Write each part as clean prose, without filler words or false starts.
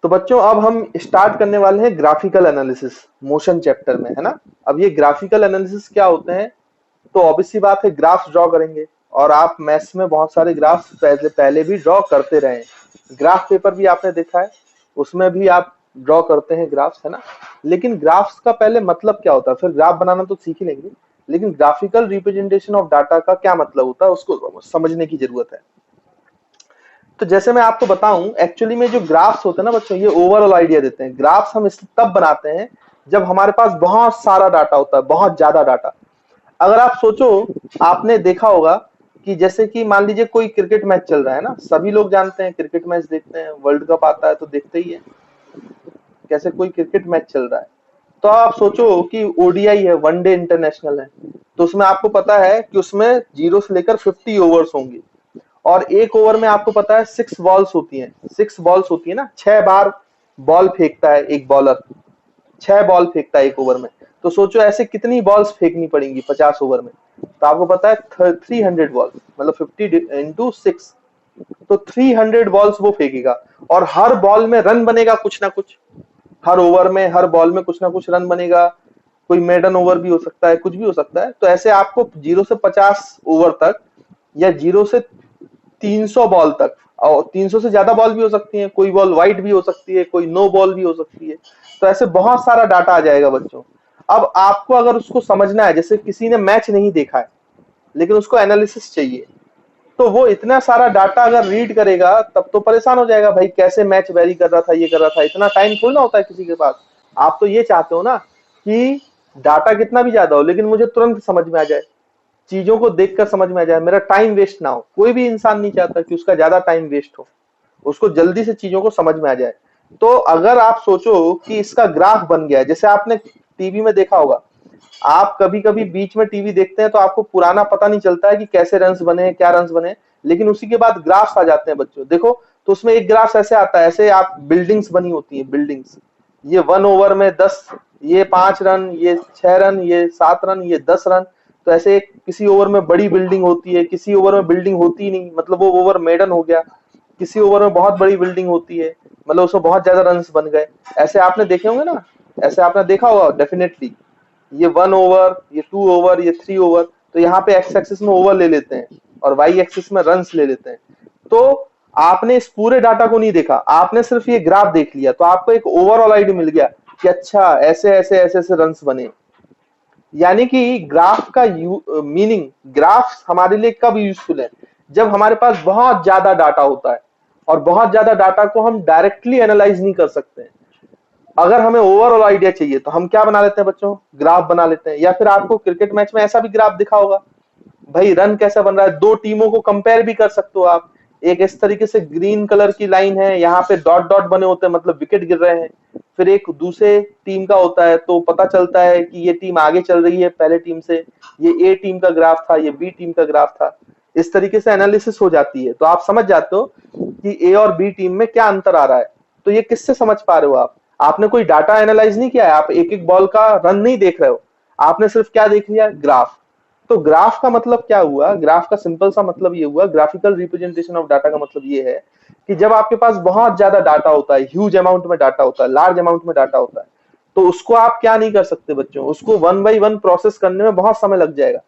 तो बच्चों अब हम स्टार्ट करने वाले हैं ग्राफिकल एनालिसिस मोशन चैप्टर में, है ना। अब ये ग्राफिकल एनालिसिस क्या होते हैं, तो ऑब्वियस सी बात है ग्राफ्स ड्रॉ करेंगे। और आप मैथ्स में बहुत सारे ग्राफ्स पहले पहले भी ड्रॉ करते रहे हैं। ग्राफ पेपर भी आपने देखा है, उसमें भी आप ड्रॉ करते हैं ग्राफ्स, है ना। लेकिन ग्राफ्स का पहले मतलब क्या होता है, फिर ग्राफ बनाना तो सीख ही लेंगे, लेकिन ग्राफिकल रिप्रेजेंटेशन ऑफ डाटा का क्या मतलब होता है उसको समझने की जरूरत है। तो जैसे मैं आपको बताऊं, एक्चुअली में जो ग्राफ्स होते हैं ना बच्चों, ये ओवरऑल आइडिया देते हैं। ग्राफ्स हम इस तब बनाते हैं जब हमारे पास बहुत सारा डाटा होता है, बहुत ज्यादा डाटा। अगर आप सोचो, आपने देखा होगा कि जैसे कि मान लीजिए कोई क्रिकेट मैच चल रहा है ना, सभी लोग जानते हैं क्रिकेट मैच देखते हैं, वर्ल्ड कप आता है तो देखते ही है। कैसे कोई क्रिकेट मैच चल रहा है, तो आप सोचो कि ओडीआई है, वनडे इंटरनेशनल है, तो उसमें आपको पता है कि उसमें 0 से लेकर 50 ओवर्स होंगे। और एक ओवर में आपको पता है 6 बॉल्स होती हैं, 6 बॉल्स होती है ना, 6 बार बॉल फेंकता है एक बॉलर, 6 बॉल फेंकता है एक ओवर में। तो सोचो ऐसे कितनी बॉल्स फेंकनी पड़ेंगी 50 ओवर में। तो आपको पता है 300 बॉल्स, मतलब 50 इंटू 6, तो 300 बॉल्स वो फेंकेगा। और हर बॉल में रन बनेगा कुछ ना कुछ, हर ओवर में हर बॉल में कुछ ना कुछ रन बनेगा। कोई मेडन ओवर भी हो सकता है, कुछ भी हो सकता है। तो ऐसे आपको 0 से 50 ओवर तक, या 0 से 300 बॉल तक, और 300 से ज्यादा बॉल भी हो सकती है, कोई बॉल वाइड भी हो सकती है, कोई नो बॉल भी हो सकती है। तो ऐसे बहुत सारा डाटा आ जाएगा बच्चों। अब आपको अगर उसको समझना है, जैसे किसी ने मैच नहीं देखा है लेकिन उसको एनालिसिस चाहिए, तो वो इतना सारा डाटा अगर रीड करेगा तब तो परेशान हो जाएगा, भाई कैसे मैच वेरी कर रहा था, ये कर रहा था। इतना टाइम थोड़ा ना होता है किसी के पास। आप तो ये चाहते हो ना कि डाटा कितना भी ज्यादा हो लेकिन मुझे तुरंत समझ में आ जाए, चीजों को देखकर समझ में आ जाए, मेरा टाइम वेस्ट ना हो। कोई भी इंसान नहीं चाहता कि उसका ज्यादा टाइम वेस्ट हो, उसको जल्दी से चीजों को समझ में आ जाए। तो अगर आप सोचो कि इसका ग्राफ बन गया है, जैसे आपने टीवी में देखा होगा, आप कभी कभी बीच में टीवी देखते हैं तो आपको पुराना पता नहीं चलता है कि कैसे रन्स बने, क्या रन्स बने, लेकिन उसी के बाद ग्राफ्स आ जाते हैं बच्चों। देखो, तो उसमें एक ग्राफ ऐसे आता है, ऐसे आप बिल्डिंग्स बनी होती है, बिल्डिंग्स, ये 1 ओवर में 10, ये 5 रन, ये 6 रन, ये 7 रन, ये 10 रन। तो ऐसे किसी ओवर में बड़ी बिल्डिंग होती है, किसी ओवर में बिल्डिंग होती ही नहीं, मतलब वो ओवर मेडन हो गया। किसी ओवर में बहुत बड़ी बिल्डिंग होती है, मतलब उसमें बहुत ज्यादा रन्स बन गए। ऐसे आपने देखे होंगे ना, ऐसे आपने देखा होगा डेफिनेटली। ये 1 ओवर, ये 2 ओवर, ये 3 ओवर। तो यहाँ पे एक्स एक्सिस में ओवर ले लेते हैं और वाई एक्सिस में रन्स ले लेते हैं। तो आपने इस पूरे डाटा को नहीं देखा, आपने सिर्फ ये ग्राफ देख लिया, तो आपको एक ओवरऑल आइडिया मिल गया कि अच्छा ऐसे ऐसे ऐसे ऐसे रन्स बने। यानी कि ग्राफ का मीनिंग, ग्राफ हमारे लिए कब यूजफुल है, जब हमारे पास बहुत ज्यादा डाटा होता है और बहुत ज्यादा डाटा को हम डायरेक्टली एनालाइज नहीं कर सकते हैं। अगर हमें ओवरऑल आइडिया चाहिए तो हम क्या बना लेते हैं बच्चों, ग्राफ बना लेते हैं। या फिर आपको क्रिकेट मैच में ऐसा भी ग्राफ दिखा होगा, भाई रन कैसा बन रहा है, दो टीमों को कंपेयर भी कर सकते हो आप। एक इस तरीके से ग्रीन कलर की लाइन है, यहाँ पे डॉट डॉट बने होते हैं, मतलब विकेट गिर रहे हैं। फिर एक दूसरे टीम का होता है तो पता चलता है कि ये टीम आगे चल रही है पहले टीम से, ये ए टीम का ग्राफ था, ये बी टीम का ग्राफ था। इस तरीके से एनालिसिस हो जाती है, तो आप समझ जाते हो कि ए और बी टीम में क्या अंतर आ रहा है। तो ये किससे समझ पा रहे हो आप, आपने कोई डाटा एनालाइज नहीं किया है, आप एक एक बॉल का रन नहीं देख रहे हो, आपने सिर्फ क्या देख लिया, ग्राफ। तो ग्राफ का मतलब क्या हुआ, ग्राफ का सिंपल सा मतलब ये हुआ, ग्राफिकल रिप्रेजेंटेशन ऑफ डाटा का मतलब ये है कि जब आपके पास बहुत ज्यादा डाटा होता है, ह्यूज अमाउंट में डाटा होता है, लार्ज अमाउंट में डाटा होता है, तो उसको आप क्या नहीं कर सकते बच्चों, उसको वन बाई वन प्रोसेस करने में बहुत समय लग जाएगा।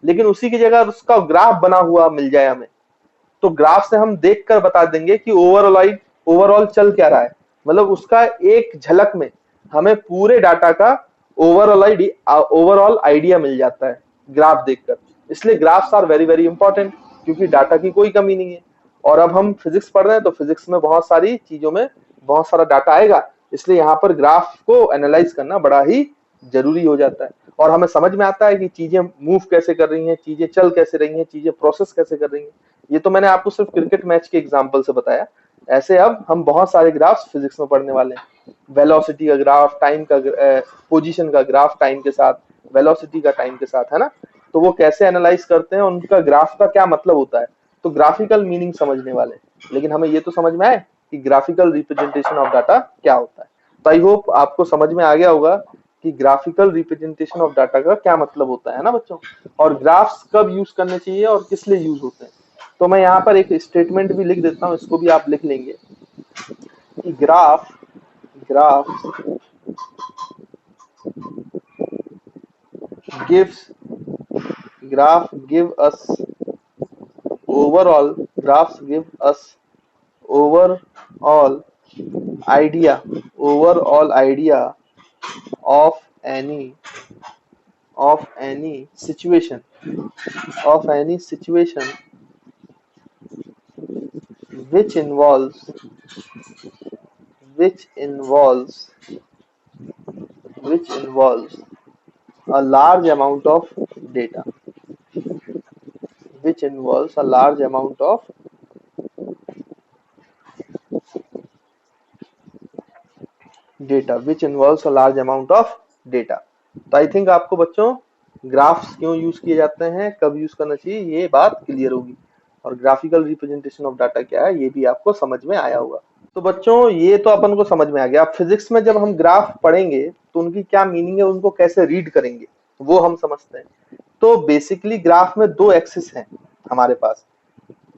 लेकिन उसी की जगह उसका ग्राफ बना हुआ मिल जाए हमें, तो ग्राफ से हम देख कर बता देंगे कि ओवरऑल चल क्या रहा है। मतलब उसका एक झलक में हमें पूरे डाटा का ओवरऑल आइडिया मिल जाता है ग्राफ देखकर। इसलिए graphs are very very important, क्योंकि डाटा की कोई कमी नहीं है। और अब हम फिजिक्स पढ़ रहे हैं तो फिजिक्स में बहुत सारी चीजों में बहुत सारा डाटा आएगा, इसलिए यहाँ पर ग्राफ को एनालाइज करना बड़ा ही जरूरी हो जाता है। और हमें समझ में आता है कि चीजें मूव कैसे कर रही हैं, चीजें चल कैसे रही हैं, चीजें प्रोसेस कैसे कर रही हैं। ये तो मैंने आपको सिर्फ क्रिकेट मैच के एग्जांपल से बताया। ऐसे अब हम बहुत सारे ग्राफ्स फिजिक्स में पढ़ने वाले हैं। वेलोसिटी का ग्राफ, टाइम का पोजीशन का ग्राफ टाइम के साथ, वेलोसिटी का टाइम के साथ, है ना। तो वो कैसे एनालाइज करते हैं, उनका ग्राफ का क्या मतलब होता है, तो ग्राफिकल मीनिंग समझने वाले। लेकिन हमें ये तो समझ में आए कि ग्राफिकल रिप्रेजेंटेशन ऑफ डाटा क्या होता है। तो आई होप आपको समझ में आ गया होगा कि ग्राफिकल रिप्रेजेंटेशन ऑफ डाटा का क्या मतलब होता है ना बच्चों, और ग्राफ्स कब यूज करने चाहिए और किस लिए यूज होते हैं। तो मैं यहाँ पर एक स्टेटमेंट भी लिख देता हूँ, इसको भी आप लिख लेंगे कि graph graphs gives graph give us graphs give us overall idea of any situation which involves which involves which involves a large amount of data which involves a large amount of data तो I think आपको बच्चों graphs क्यों use किए जाते हैं, कब use करना चाहिए, ये बात क्लियर होगी। और ग्राफिकल रिप्रेजेंटेशन ऑफ डाटा क्या है ये भी आपको समझ में आया होगा। तो बच्चों ये तो अपन को समझ में आ गया। अब फिजिक्स में जब हम ग्राफ पढ़ेंगे तो उनकी क्या मीनिंग है, उनको कैसे रीड करेंगे वो हम समझते हैं। तो बेसिकली ग्राफ में दो एक्सिस हैं हमारे पास।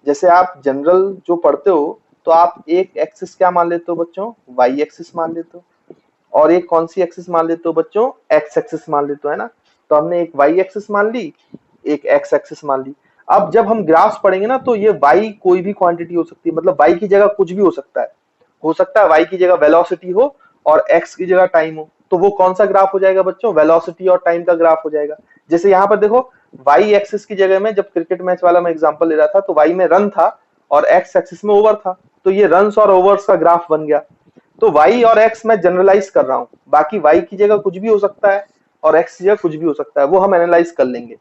जैसे आप जनरल जो पढ़ते हो तो आप एक एक्सिस क्या मान लेते हो बच्चों, वाई एक्सिस मान लेते हो, और एक कौन सी एक्सिस मान लेते हो बच्चों, एक्स एक्सिस मान लेते हो, है ना। तो हमने एक वाई एक्सिस मान ली, एक एक्स एक्सिस मान ली। अब जब हम ग्राफ्स पढ़ेंगे ना तो ये वाई कोई भी क्वांटिटी हो सकती है, मतलब वाई की जगह कुछ भी हो सकता है। वाई की जगह वेलोसिटी हो और एक्स की जगह टाइम हो, तो वो कौन सा ग्राफ हो जाएगा बच्चों, वेलोसिटी और टाइम का ग्राफ हो जाएगा। जैसे यहाँ पर देखो वाई एक्सिस की जगह में, जब क्रिकेट मैच वाला मैं एग्जांपल ले रहा था तो वाई में रन था और एक्स एक्सिस में ओवर था, तो ये रन्स और ओवर्स का ग्राफ बन गया। तो y और x मैं जनरलाइज कर रहा हूं, बाकी y की जगह कुछ भी हो सकता है और x की जगह कुछ भी हो सकता है, वो हम एनालाइज कर लेंगे।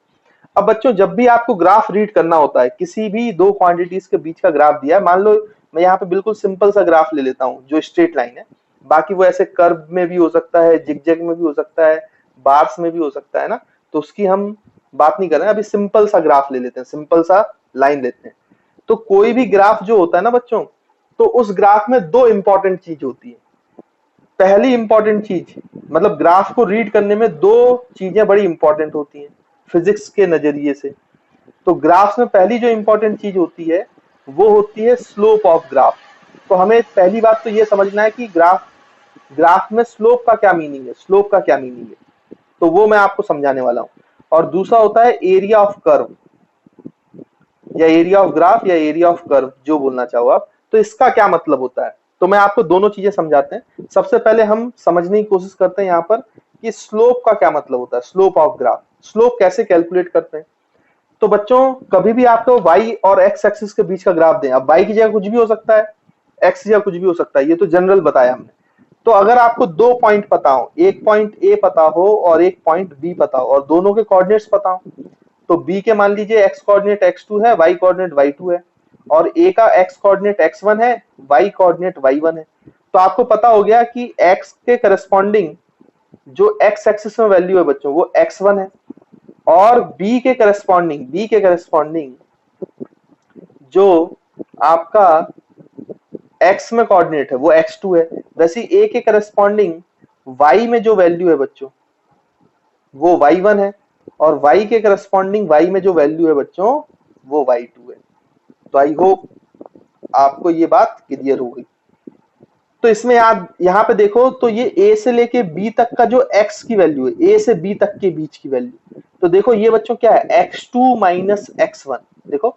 अब बच्चों जब भी आपको ग्राफ रीड करना होता है, किसी भी दो क्वांटिटीज के बीच का ग्राफ दिया है, मान लो मैं यहाँ पे बिल्कुल सिंपल सा ग्राफ ले लेता हूँ जो स्ट्रेट लाइन है, बाकी वो ऐसे कर्व में भी हो सकता है, जिगजैग में भी हो सकता है, बार्स में भी हो सकता है ना, तो उसकी हम बात नहीं कर रहे हैं। अभी सिंपल सा ग्राफ ले लेते हैं, सिंपल सा लाइन लेते हैं। तो कोई भी ग्राफ जो होता है ना बच्चों, तो उस ग्राफ में दो इंपॉर्टेंट चीज होती है। पहली इंपॉर्टेंट चीज, मतलब ग्राफ को रीड करने में दो चीजें बड़ी इंपॉर्टेंट होती हैं फिजिक्स के नजरिए से। तो ग्राफ में पहली जो इंपॉर्टेंट चीज होती है वो होती है स्लोप ऑफ ग्राफ। तो हमें पहली बात तो ये समझना है कि ग्राफ में स्लोप का क्या मीनिंग है, स्लोप का क्या मीनिंग है, तो वो मैं आपको समझाने वाला हूं। और दूसरा होता है एरिया ऑफ कर्व, या एरिया ऑफ ग्राफ, या एरिया ऑफ कर्व, जो बोलना चाहो आप। तो इसका क्या मतलब होता है, तो मैं आपको दोनों चीजें समझाते हैं। सबसे पहले हम समझने की कोशिश करते हैं यहाँ पर कि स्लोप का क्या मतलब होता है, स्लोप ऑफ ग्राफ, स्लोप कैसे कैलकुलेट करते हैं। तो बच्चों कभी भी आपको y और x एक्सिस के बीच का ग्राफ दें, अब y की जगह कुछ भी हो सकता है, x की जगह कुछ भी हो सकता है, ये तो जनरल बताया हमने। तो अगर आपको दो पॉइंट पता हो, एक पॉइंट A पता हो और एक पॉइंट B पता हो, और दोनों के कोऑर्डिनेट्स पता हो, तो B के मान लीजिए x कोऑर्डिनेट x2 है, y कोऑर्डिनेट y2 है, और A का x कोऑर्डिनेट x1 है, y कोऑर्डिनेट y1 है। तो आपको पता हो गया कि x के करस्पॉन्डिंग जो x एक्सिस में वैल्यू है बच्चों वो x1 है, और B के करस्पॉन्डिंग जो आपका x में कोऑर्डिनेट है वो x2 है। वैसे A के करस्पॉन्डिंग y में जो वैल्यू है बच्चों वो y1 है, और y के करस्पॉन्डिंग y में जो वैल्यू है बच्चों वो y2 है। तो आई होप आपको ये बात क्लियर हो गई। तो इसमें आप यहाँ पे देखो तो ये a से लेके b तक का जो x की वैल्यू है, a से b तक के बीच की वैल्यू, तो देखो ये बच्चों क्या है, x2 माइनस x1, देखो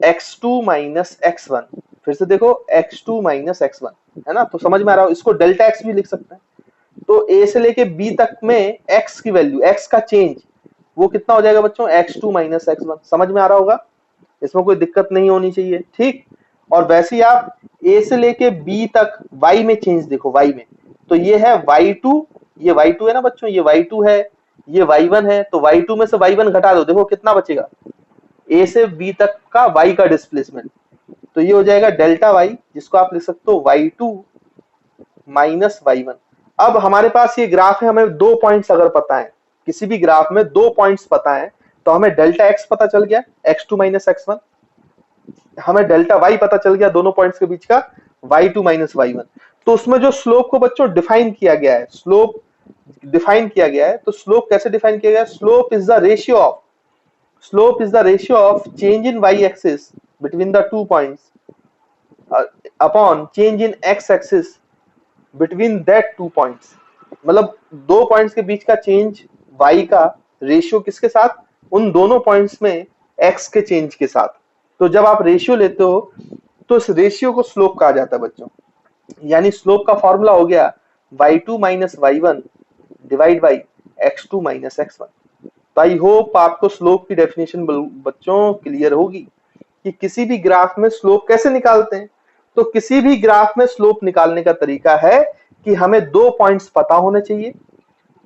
x2 माइनस x1, फिर से देखो x2 माइनस x1, है ना। तो समझ में आ रहा हो, इसको डेल्टा x भी लिख सकते हैं। तो a से लेके b तक में x की वैल्यू, x का चेंज वो कितना हो जाएगा बच्चों, x2 माइनस x1। समझ में आ रहा होगा, इसमें कोई दिक्कत नहीं होनी चाहिए, ठीक। और वैसे ही आप a से लेके b तक y में चेंज देखो, y में, तो ये है y2, ये y2 है ना बच्चों, ये y2 है, ये y1 है, तो y2 में से y1 घटा दो, देखो कितना बचेगा, a से b तक का y का डिस्प्लेसमेंट, तो ये हो जाएगा डेल्टा y, जिसको आप लिख सकते हो y2 माइनस y1। अब हमारे पास ये ग्राफ है, हमें दो पॉइंट्स अगर पता है, किसी भी ग्राफ में दो पॉइंट्स पता है, तो हमें डेल्टा x पता चल गया, x2 माइनस x1, हमें डेल्टा y पता चल गया दोनों पॉइंट्स के बीच का, y2 माइनस y1। तो उसमें जो स्लोप को बच्चों डिफाइन किया गया है, स्लोप डिफाइन किया गया है, तो स्लोप कैसे डिफाइन किया गया, slope is the ratio of change in y axis between the two points upon change in x axis between that two points, मतलब दो पॉइंट्स के बीच का चेंज y का रेशियो किसके साथ, उन दोनों पॉइंट्स में x के चेंज के साथ। तो जब आप रेशियो लेते हो तो इस रेशियो को स्लोप कहा जाता है बच्चों। यानी स्लोप का फॉर्मूला हो गया y2 minus y1 divide by x2 minus x1। तो आई होप आपको स्लोप की डेफिनेशन बच्चों क्लियर होगी कि किसी भी ग्राफ में स्लोप कैसे निकालते हैं। तो किसी भी ग्राफ में स्लोप निकालने का तरीका है कि हमें दो पॉइंट्स पता होने चाहिए,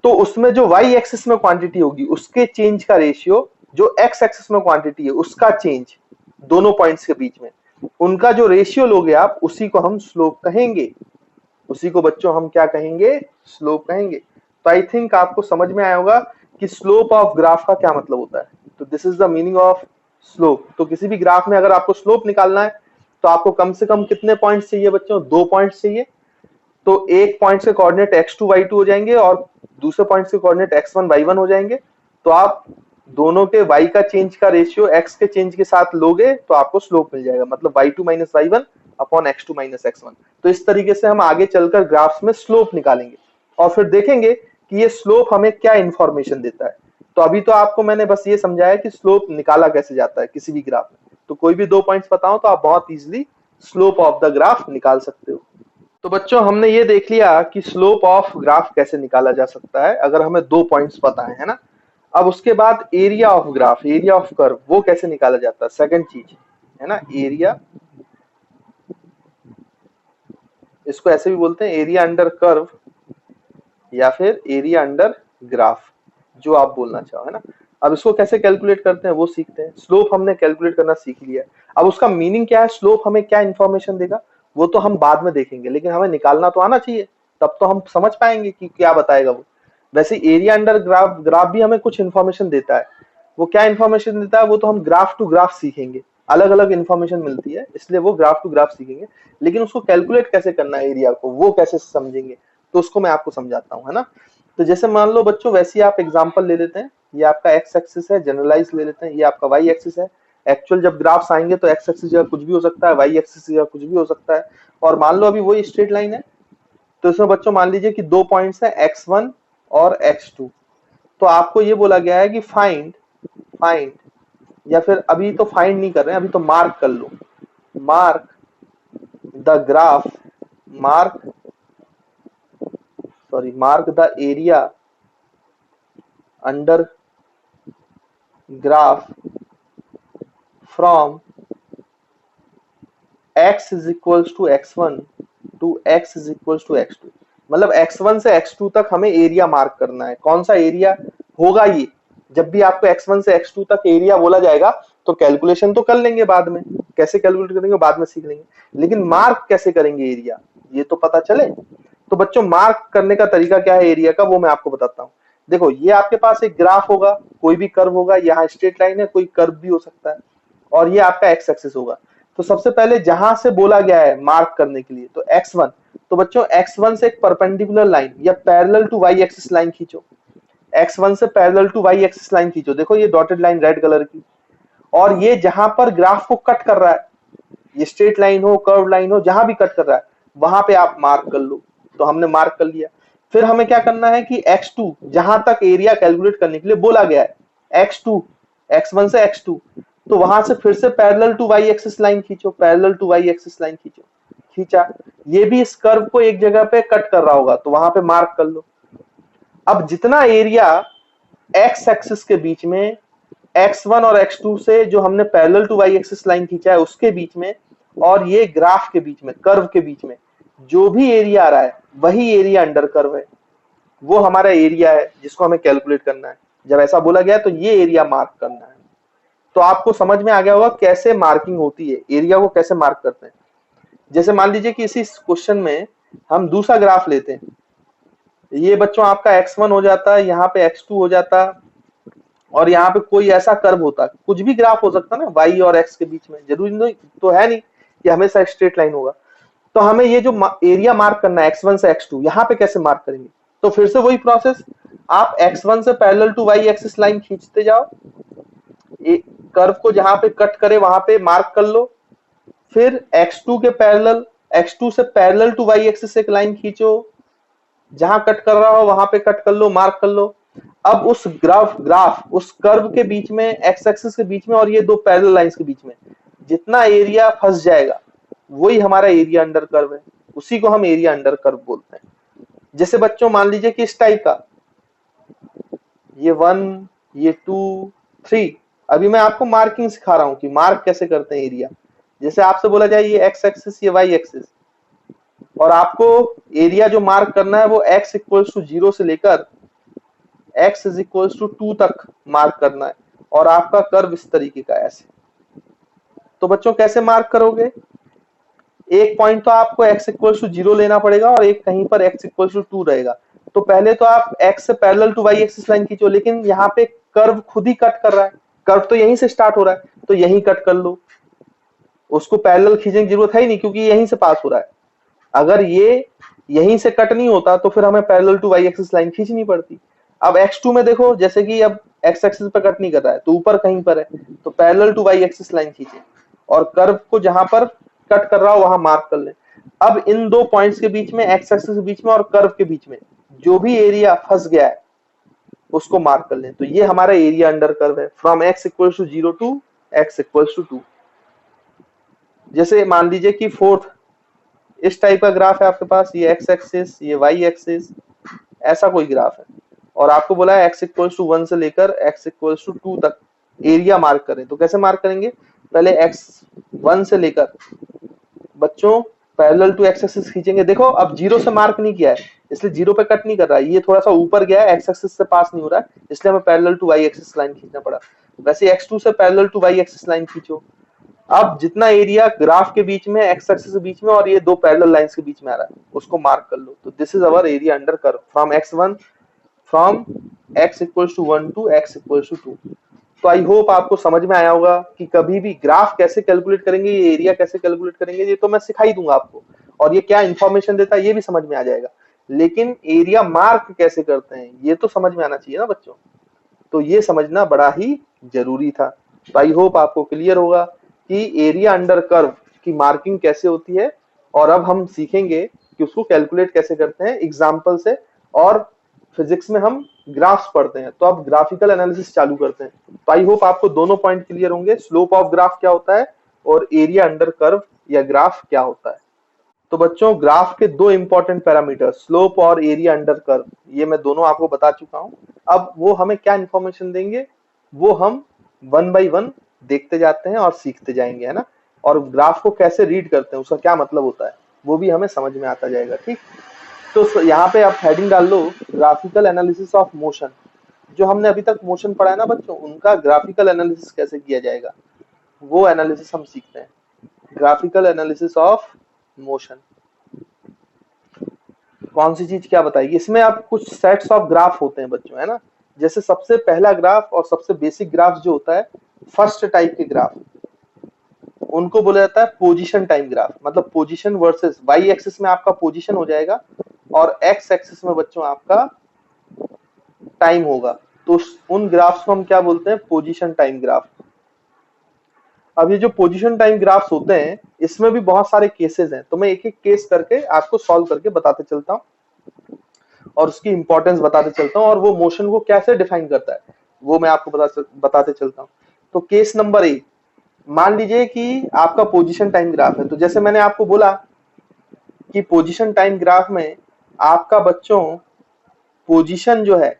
तो उसमें जो y एक्सिस में क्वांटिटी होगी उसके चेंज का रेशियो जो x एक्सिस में क्वांटिटी है उसका चेंज दोनों पॉइंट्स के बीच में, उनका जो रेशियो लोगे आप उसी को हम स्लोप कहेंगे। उसी को बच्चों हम क्या कहेंगे, स्लोप कहेंगे। तो आई थिंक आपको समझ में आया होगा कि स्लोप ऑफ ग्राफ का क्या मतलब होता है। तो this is the meaning of slope. तो किसी भी ग्राफ में अगर आपको स्लोप निकालना है तो आपको कम से कम कितने पॉइंट्स चाहिए बच्चों, दो पॉइंट्स चाहिए। तो एक पॉइंट के कोऑर्डिनेट x2 y2 हो जाएंगे और दूसरे पॉइंट के कोऑर्डिनेट x1 y1 हो जाएंगे। तो आप दोनों के y का चेंज का रेशियो x के चेंज के साथ लोगे तो आपको स्लोप मिल जाएगा, मतलब y2 minus y1 upon x2 minus x1। तो इस तरीके से हम आगे चलकर ग्राफ्स में स्लोप निकालेंगे और फिर देखेंगे कि ये स्लोप हमें क्या इंफॉर्मेशन देता है। तो अभी तो आपको मैंने बस ये समझाया कि स्लोप निकाला कैसे जाता है किसी भी ग्राफ में। तो कोई भी दो पॉइंट्स बताओ तो आप बहुत easily slope of the graph निकाल सकते हो। तो बच्चों हमने ये देख लिया कि स्लोप ऑफ ग्राफ कैसे निकाला जा सकता है अगर हमें दो पॉइंट्स पता है ना। अब उसके बाद area of graph, area of curve, वो कैसे निकाला जाता है, सेकंड चीज है ना, एरिया। इसको ऐसे भी बोलते हैं एरिया अंडर कर्व या फिर एरिया अंडर ग्राफ, जो आप बोलना चाहो, है ना। अब इसको कैसे कैलकुलेट करते हैं वो सीखते हैं। स्लोप हमने कैलकुलेट करना सीख लिया। अब उसका मीनिंग क्या है, स्लोप हमें क्या इंफॉर्मेशन देगा वो तो हम बाद में देखेंगे, लेकिन हमें निकालना तो आना चाहिए, तब तो हम समझ पाएंगे कि क्या बताएगा वो। वैसे एरिया अंडर ग्राफ, ग्राफ भी हमें कुछ इन्फॉर्मेशन देता है। वो क्या इन्फॉर्मेशन देता है वो तो हम ग्राफ टू ग्राफ सीखेंगे, अलग अलग इन्फॉर्मेशन मिलती है, इसलिए वो ग्राफ टू ग्राफ सीखेंगे। लेकिन उसको कैलकुलेट कैसे करना है एरिया को, वो कैसे समझेंगे, तो उसको मैं आपको समझाता हूँ, है ना। तो जैसे मान लो बच्चों, वैसे ही आप एग्जांपल ले लेते हैं। ये आपका एक्स एक्सिस है, जनरलाइज ले लेते हैं। ये आपका वाई एक्सिस है। एक्चुअल जब ग्राफ्स आएंगे तो एक्स एक्सिस जगह कुछ भी हो सकता है, वाई एक्सिस जगह कुछ भी हो सकता है। और मान लो अभी वही स्ट्रेट लाइन है, तो इसमें बच्चों मान लीजिए कि दो पॉइंट्स है x1 और x2। तो आपको ये बोला गया है कि फाइंड फाइंड या फिर अभी तो फाइंड नहीं कर रहे हैं, अभी तो मार्क कर लो, mark the graph, mark mark the area under graph from x is equals to x1 to x is equals to x2। मतलब x1 से x2 तक हमें एरिया मार्क करना है। कौन सा एरिया होगा ये, जब भी आपको x1 से x2 तक एरिया बोला जाएगा तो कैलकुलेशन तो कर लेंगे बाद में, कैसे कैलकुलेट करेंगे बाद में सीख लेंगे, लेकिन मार्क कैसे करेंगे एरिया ये तो पता चले। तो बच्चों मार्क करने का तरीका क्या है एरिया का, वो मैं आपको बताता हूँ। देखो ये आपके पास एक ग्राफ होगा, कोई भी कर्व होगा, यहाँ स्ट्रेट लाइन है, कोई कर्व भी हो सकता है, और ये आपका एक्स एक्सिस होगा। तो सबसे पहले जहां से बोला गया है मार्क करने के लिए तो x1, तो बच्चों x1 से एक परपेंडिकुलर लाइन या parallel to y axis line खींचो। x1 से parallel to y axis line खींचो, देखो ये डॉटेड लाइन रेड कलर की। और ये जहां पर ग्राफ को कट कर रहा है, ये स्ट्रेट लाइन हो, कर्व लाइन हो, जहां भी कट कर रहा है वहां पे आप मार्क कर लो। तो हमने मार्क कर लिया। फिर हमें क्या करना है कि x2 जहां तक एरिया कैलकुलेट करने के लिए बोला गया है, x2 x1 से x2, तो वहां से फिर से parallel to y axis line खींचो, parallel to y axis line खींचो, खींचा। ये भी इस कर्व को एक जगह पे कट कर रहा होगा तो वहां पे मार्क कर लो। अब जितना एरिया x एक्सिस के बीच में x1 और x2 से जो हमने parallel to y axis line खींचा है उसके बीच में, और ये ग्राफ के बीच में, कर्व के बीच में जो भी एरिया आ रहा है वही एरिया अंडर कर्व है, वो हमारा एरिया है जिसको हमें कैलकुलेट करना है। जब ऐसा बोला गया तो ये एरिया मार्क करना है। तो आपको समझ में आ गया होगा कैसे मार्किंग होती है, एरिया को कैसे मार्क करते हैं। जैसे मान लीजिए कि इसी क्वेश्चन में हम दूसरा ग्राफ लेते हैं। ये बच्चों आपका x1 हो जाता है, यहाँ पे x2 हो जाता, और यहाँ पे कोई ऐसा कर्व होता, कुछ भी ग्राफ हो सकता ना y और x के बीच में, जरूरी नहीं तो है नहीं कि हमेशा स्ट्रेट लाइन होगा। तो हमें ये जो एरिया मार्क करना है x1 से x2, यहाँ पे कैसे मार्क करेंगे, तो फिर से वही प्रोसेस, आप x1 से parallel to y axis line खींचते जाओ, कर्व को जहां पे कट करे वहां पे मार्क कर लो। फिर x2 के पैरेलल x2 से पैरेलल टू y एक्सिस एक लाइन खींचो, जहां कट कर रहा हो वहां पे कट कर लो, मार्क कर लो। अब उस ग्राफ उस कर्व के बीच में, एक्स एक्सिस के बीच में और ये दो पैरेलल लाइंस के बीच में जितना एरिया फंस जाएगा वही हमारा एरिया अंडर कर्व है, उसी को हम एरिया अंडर कर्व बोलते हैं। जैसे बच्चों मान लीजिए कि इस टाइप का, ये 1, ये 2, 3, अभी मैं आपको मार्किंग सिखा रहा हूं कि मार्क कैसे करते हैं एरिया। जैसे आपसे बोला जाए ये एक्स एक्सिस, ये वाई एक्सिस, और आपको एरिया जो मार्क करना है वो x इक्वल्स टू 0 से लेकर x इज इक्वल्स टू 2 तक मार्क करना है, और आपका कर्व इस तरीके का ऐसे। तो बच्चों कैसे मार्क करोगे? एक पॉइंट तो आपको x इक्वल्स टू 0 लेना पड़ेगा और एक कहीं पर x इक्वल्स टू 2 रहेगा। तो पहले तो आप x से parallel to y axis line खींचो, लेकिन यहाँ पे कर्व खुद ही कट कर रहा है, कर्व तो यहीं से स्टार्ट हो रहा है, तो यहीं कट कर लो, उसको पैरेलल खींचने की जरूरत है ही नहीं क्योंकि यहीं से पास हो रहा है। अगर ये यहीं से कट नहीं होता तो फिर हमें parallel to y axis line खींचनी पड़ती। अब x2 में देखो, जैसे कि अब x एक्सिस पर कट नहीं कर रहा है तो ऊपर कहीं पर है, तो parallel to y axis line खींचे और कर्व को जहां पर कट कर रहा हो वहां मार्क कर ले। अब इन दो पॉइंट्स के बीच में, x एक्सिस के बीच में और कर्व के बीच में जो भी एरिया फंस गया है उसको मार्क कर लें। तो ये हमारा एरिया अंडर कर्व है, from x equals to 0 to x equals to 2। जैसे मान लीजिए कि फोर्थ इस टाइप का ग्राफ है आपके पास, ये x एक्सिस, ये y एक्सिस, ऐसा कोई ग्राफ है, और आपको बोला है x इक्वल्स टू 1 से लेकर x इक्वल्स टू 2 तक एरिया मार्क करें। तो कैसे मार्क करेंगे? पहले x1 से लेकर बच्चों पैरेलल टू x एक्सिस खींचेंगे। देखो अब 0 से मार्क नहीं किया है इसलिए 0 पे कट नहीं कर रहा है, ये थोड़ा सा ऊपर गया है, x एक्सिस से पास नहीं हो रहा है, इसलिए हमें parallel to y axis line खींचना पड़ा। वैसे x2 से parallel to y axis line खींचो। अब जितना एरिया ग्राफ के बीच में, एक्स एक्सिस के बीच में और ये दो पैरेलल लाइंस के बीच में आ रहा है उसको मार्क कर लो। तो this is our area under curve from x1, from x equals to 1 to x equals to 2। तो आई होप आपको समझ में आया होगा कि कभी भी ग्राफ कैसे कैलकुलेट करेंगे, ये एरिया कैसे कैलकुलेट करेंगे, ये तो मैं सिखा ही दूंगा आपको, और ये क्या इंफॉर्मेशन देता है ये भी समझ में आ जाएगा, लेकिन एरिया मार्क कैसे करते हैं ये तो समझ में आना चाहिए ना बच्चों। तो ये समझना बड़ा ही जरूरी था। तो आई होप आपको क्लियर होगा कि एरिया अंडर कर्व की मार्किंग कैसे होती है, और अब हम सीखेंगे कि उसको कैलकुलेट कैसे करते हैं एग्जाम्पल से। और फिजिक्स में हम ग्राफ्स पढ़ते हैं, तो अब ग्राफिकल एनालिसिस चालू करते हैं। तो आई होप आपको दोनों पॉइंट क्लियर होंगे, स्लोप ऑफ ग्राफ क्या होता है और एरिया अंडर कर्व या ग्राफ क्या होता है। तो बच्चों ग्राफ के दो इंपॉर्टेंट पैरामीटर, स्लोप और एरिया अंडर कर्व, ये मैं दोनों आपको बता चुका हूं। अब वो हमें क्या इंफॉर्मेशन देंगे वो हम वन बाय वन देखते जाते हैं और सीखते जाएंगे, है ना। और ग्राफ को कैसे रीड करते हैं, उसका क्या मतलब होता है वो भी हमें समझ में आता जाएगा। ठीक, तो यहाँ पे आप हेडिंग डाल लो ग्राफिकल एनालिसिस ऑफ मोशन। जो हमने अभी तक मोशन पढ़ा है ना बच्चों, उनका ग्राफिकल एनालिसिस कैसे किया जाएगा वो एनालिसिस हम सीखते हैं। ग्राफिकल एनालिसिस ऑफ मोशन कौन सी चीज क्या बताएगी इसमें? आप कुछ सेट्स ऑफ ग्राफ होते हैं बच्चों, है ना। जैसे सबसे पहला ग्राफ और सबसे बेसिक ग्राफ जो होता है, फर्स्ट टाइप के ग्राफ, उनको बोला जाता है पोजीशन टाइम ग्राफ। मतलब पोजीशन वर्सेस वाई एक्सिस में आपका पोजीशन हो जाएगा और एक्स एक्सिस में बच्चों आपका टाइम होगा। तो उन ग्राफ्स को हम क्या बोलते हैं? Position time graph. अब ये जो पोजीशन टाइम ग्राफ्स होते हैं इसमें भी बहुत सारे केसेस हैं, तो मैं एक एक केस करके आपको सॉल्व करके बताते चलता हूँ और उसकी इंपॉर्टेंस बताते चलता हूँ, और वो मोशन को कैसे डिफाइन करता है वो मैं आपको बताते चलता हूँ। तो केस नंबर 1, मान लीजिए कि आपका पोजीशन टाइम ग्राफ है। तो जैसे मैंने आपको बोला कि पोजीशन टाइम ग्राफ में आपका बच्चों पोजीशन जो है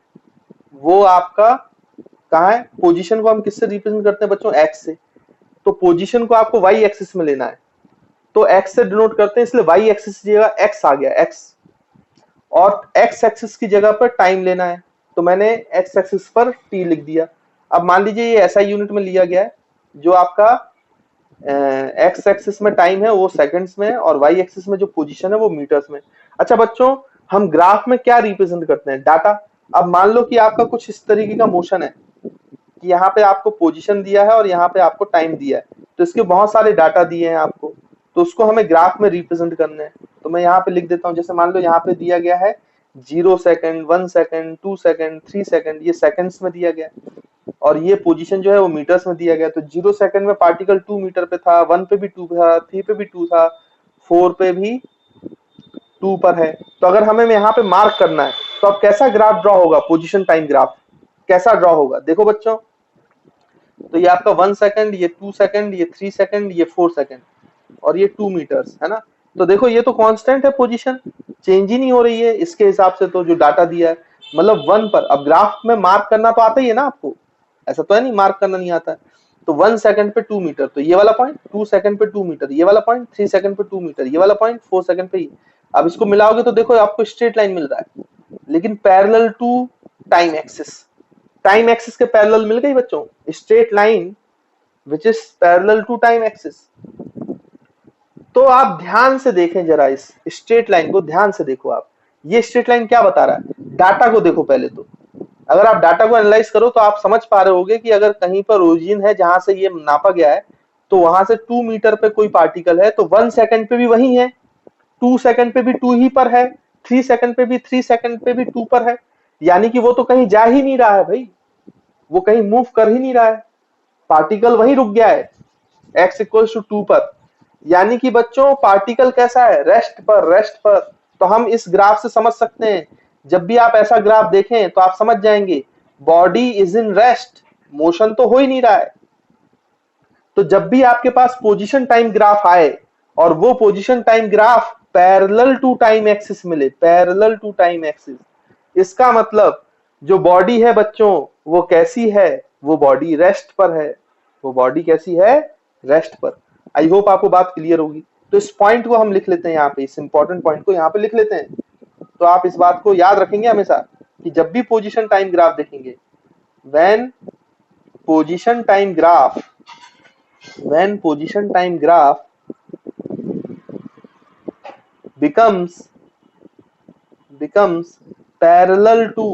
वो आपका कहाँ है? पोजीशन को हम किससे रिप्रेजेंट करते हैं बच्चों? एक्स से। तो पोजीशन को आपको वाई एक्सिस में लेना है, तो एक्स से डिनोट करते हैं, इसलिए वाई एक्सिस की जगह एक्स आ गया, एक्स। और एक्स एक्सिस की जगह पर टाइम लेना है, तो मैंने एक्स एक्सिस पर टी लिख दिया। अब मान लीजिए ये ऐसा यूनिट में लिया गया है, जो आपका एक्स एक्सिस में टाइम है वो सेकंड्स में, और वाई एक्सिस में जो पोजीशन है वो मीटर्स में। अच्छा बच्चों, हम ग्राफ में क्या रिप्रेजेंट करते हैं? डाटा। अब मान लो कि आपका कुछ इस तरीके का मोशन है कि यहाँ पे आपको पोजीशन दिया है और यहाँ पे आपको टाइम दिया है, तो इसके बहुत सारे डाटा दिए हैं आपको, तो उसको हमें ग्राफ में रिप्रेजेंट करना है। तो मैं यहाँ पे लिख देता हूँ, जैसे मान लो यहाँ पे दिया गया है 0 सेकंड, 1 सेकंड, 2 सेकंड, 3 सेकंड, ये सेकंड्स में दिया गया है, और ये पोजीशन जो है वो मीटर्स में दिया गया। तो 0 सेकंड में पार्टिकल 2 मीटर पे था, 1 पे भी 2 था, 3 पे भी 2 था, 4 पे भी 2 पर है। तो अगर हमें यहाँ पे मार्क करना है तो अब कैसा ग्राफ ड्रॉ होगा, पोजीशन टाइम ग्राफ कैसा ड्रॉ होगा, देखो बच्चों। तो ये आपका 1 सेकंड, ये 2 सेकंड, ये 3 सेकंड, ये 4 सेकंड और ये 2 मीटर्स है ना। तो देखो ये तो कांस्टेंट है, पोजीशन चेंज ही नहीं हो रही है इसके हिसाब से, तो जो डाटा दिया है मतलब 1 पर। अब ग्राफ में मार्क करना तो आता ही है ना आपको, ऐसा तो है नहीं मार्क करना नहीं आता है। तो 1 सेकंड पे 2 मीटर, तो ये वाला पॉइंट, 2 सेकंड पे 2 मीटर ये वाला पॉइंट, 3 सेकंड पे 2 मीटर ये वाला पॉइंट, 4 सेकंड पे ये। अब इसको मिलाओगे तो देखो आपको स्ट्रेट लाइन मिल रहा है, लेकिन parallel to time axis. Time axis के पैरेलल मिल गई बच्चों, straight line which is parallel to time axis. तो आप ध्यान से देखें जरा, इस स्ट्रेट लाइन को ध्यान से देखो आप। ये स्ट्रेट लाइन क्या बता रहा है, डाटा को देखो पहले तो। अगर आप डाटा को एनालाइज करो तो आप समझ पा रहे होगे कि अगर कहीं पर ओरिजिन है जहां से ये नापा गया है, तो वहां से 2 मीटर पे कोई पार्टिकल है, तो 1 सेकंड पे भी वही है, 2 सेकंड पे भी 2 ही पर है, 3 सेकंड पे भी 3 सेकंड पे भी 2 पर है। यानी कि वो तो कहीं जा ही नहीं रहा है भाई, वो कहीं मूव कर ही नहीं रहा है, पार्टिकल वहीं रुक गया है x इक्वल्स टू 2 पर। यानी कि बच्चों पार्टिकल कैसा है, रेस्ट पर, रेस्ट पर। तो हम इस ग्राफ से समझ सकते हैं, जब भी आप ऐसा ग्राफ देखें तो आप समझ जाएंगे body is in rest, motion तो हो ही नहीं रहा है। तो जब भी आपके पास पोजीशन टाइम ग्राफ आए और वो position time graph parallel to time axis मिले, पैरेलल टू टाइम एक्सिस, इसका मतलब जो बॉडी है बच्चों वो कैसी है, वो बॉडी रेस्ट पर है, वो बॉडी कैसी है, रेस्ट पर। आई होप आपको बात क्लियर होगी। तो इस पॉइंट को हम लिख लेते हैं यहाँ पे, इस इंपॉर्टेंट पॉइंट को यहाँ पे लिख लेते हैं। तो आप इस बात को याद रखेंगे हमेशा कि जब भी पोजीशन टाइम ग्राफ देखेंगे, when position time graph, when position time graph becomes parallel to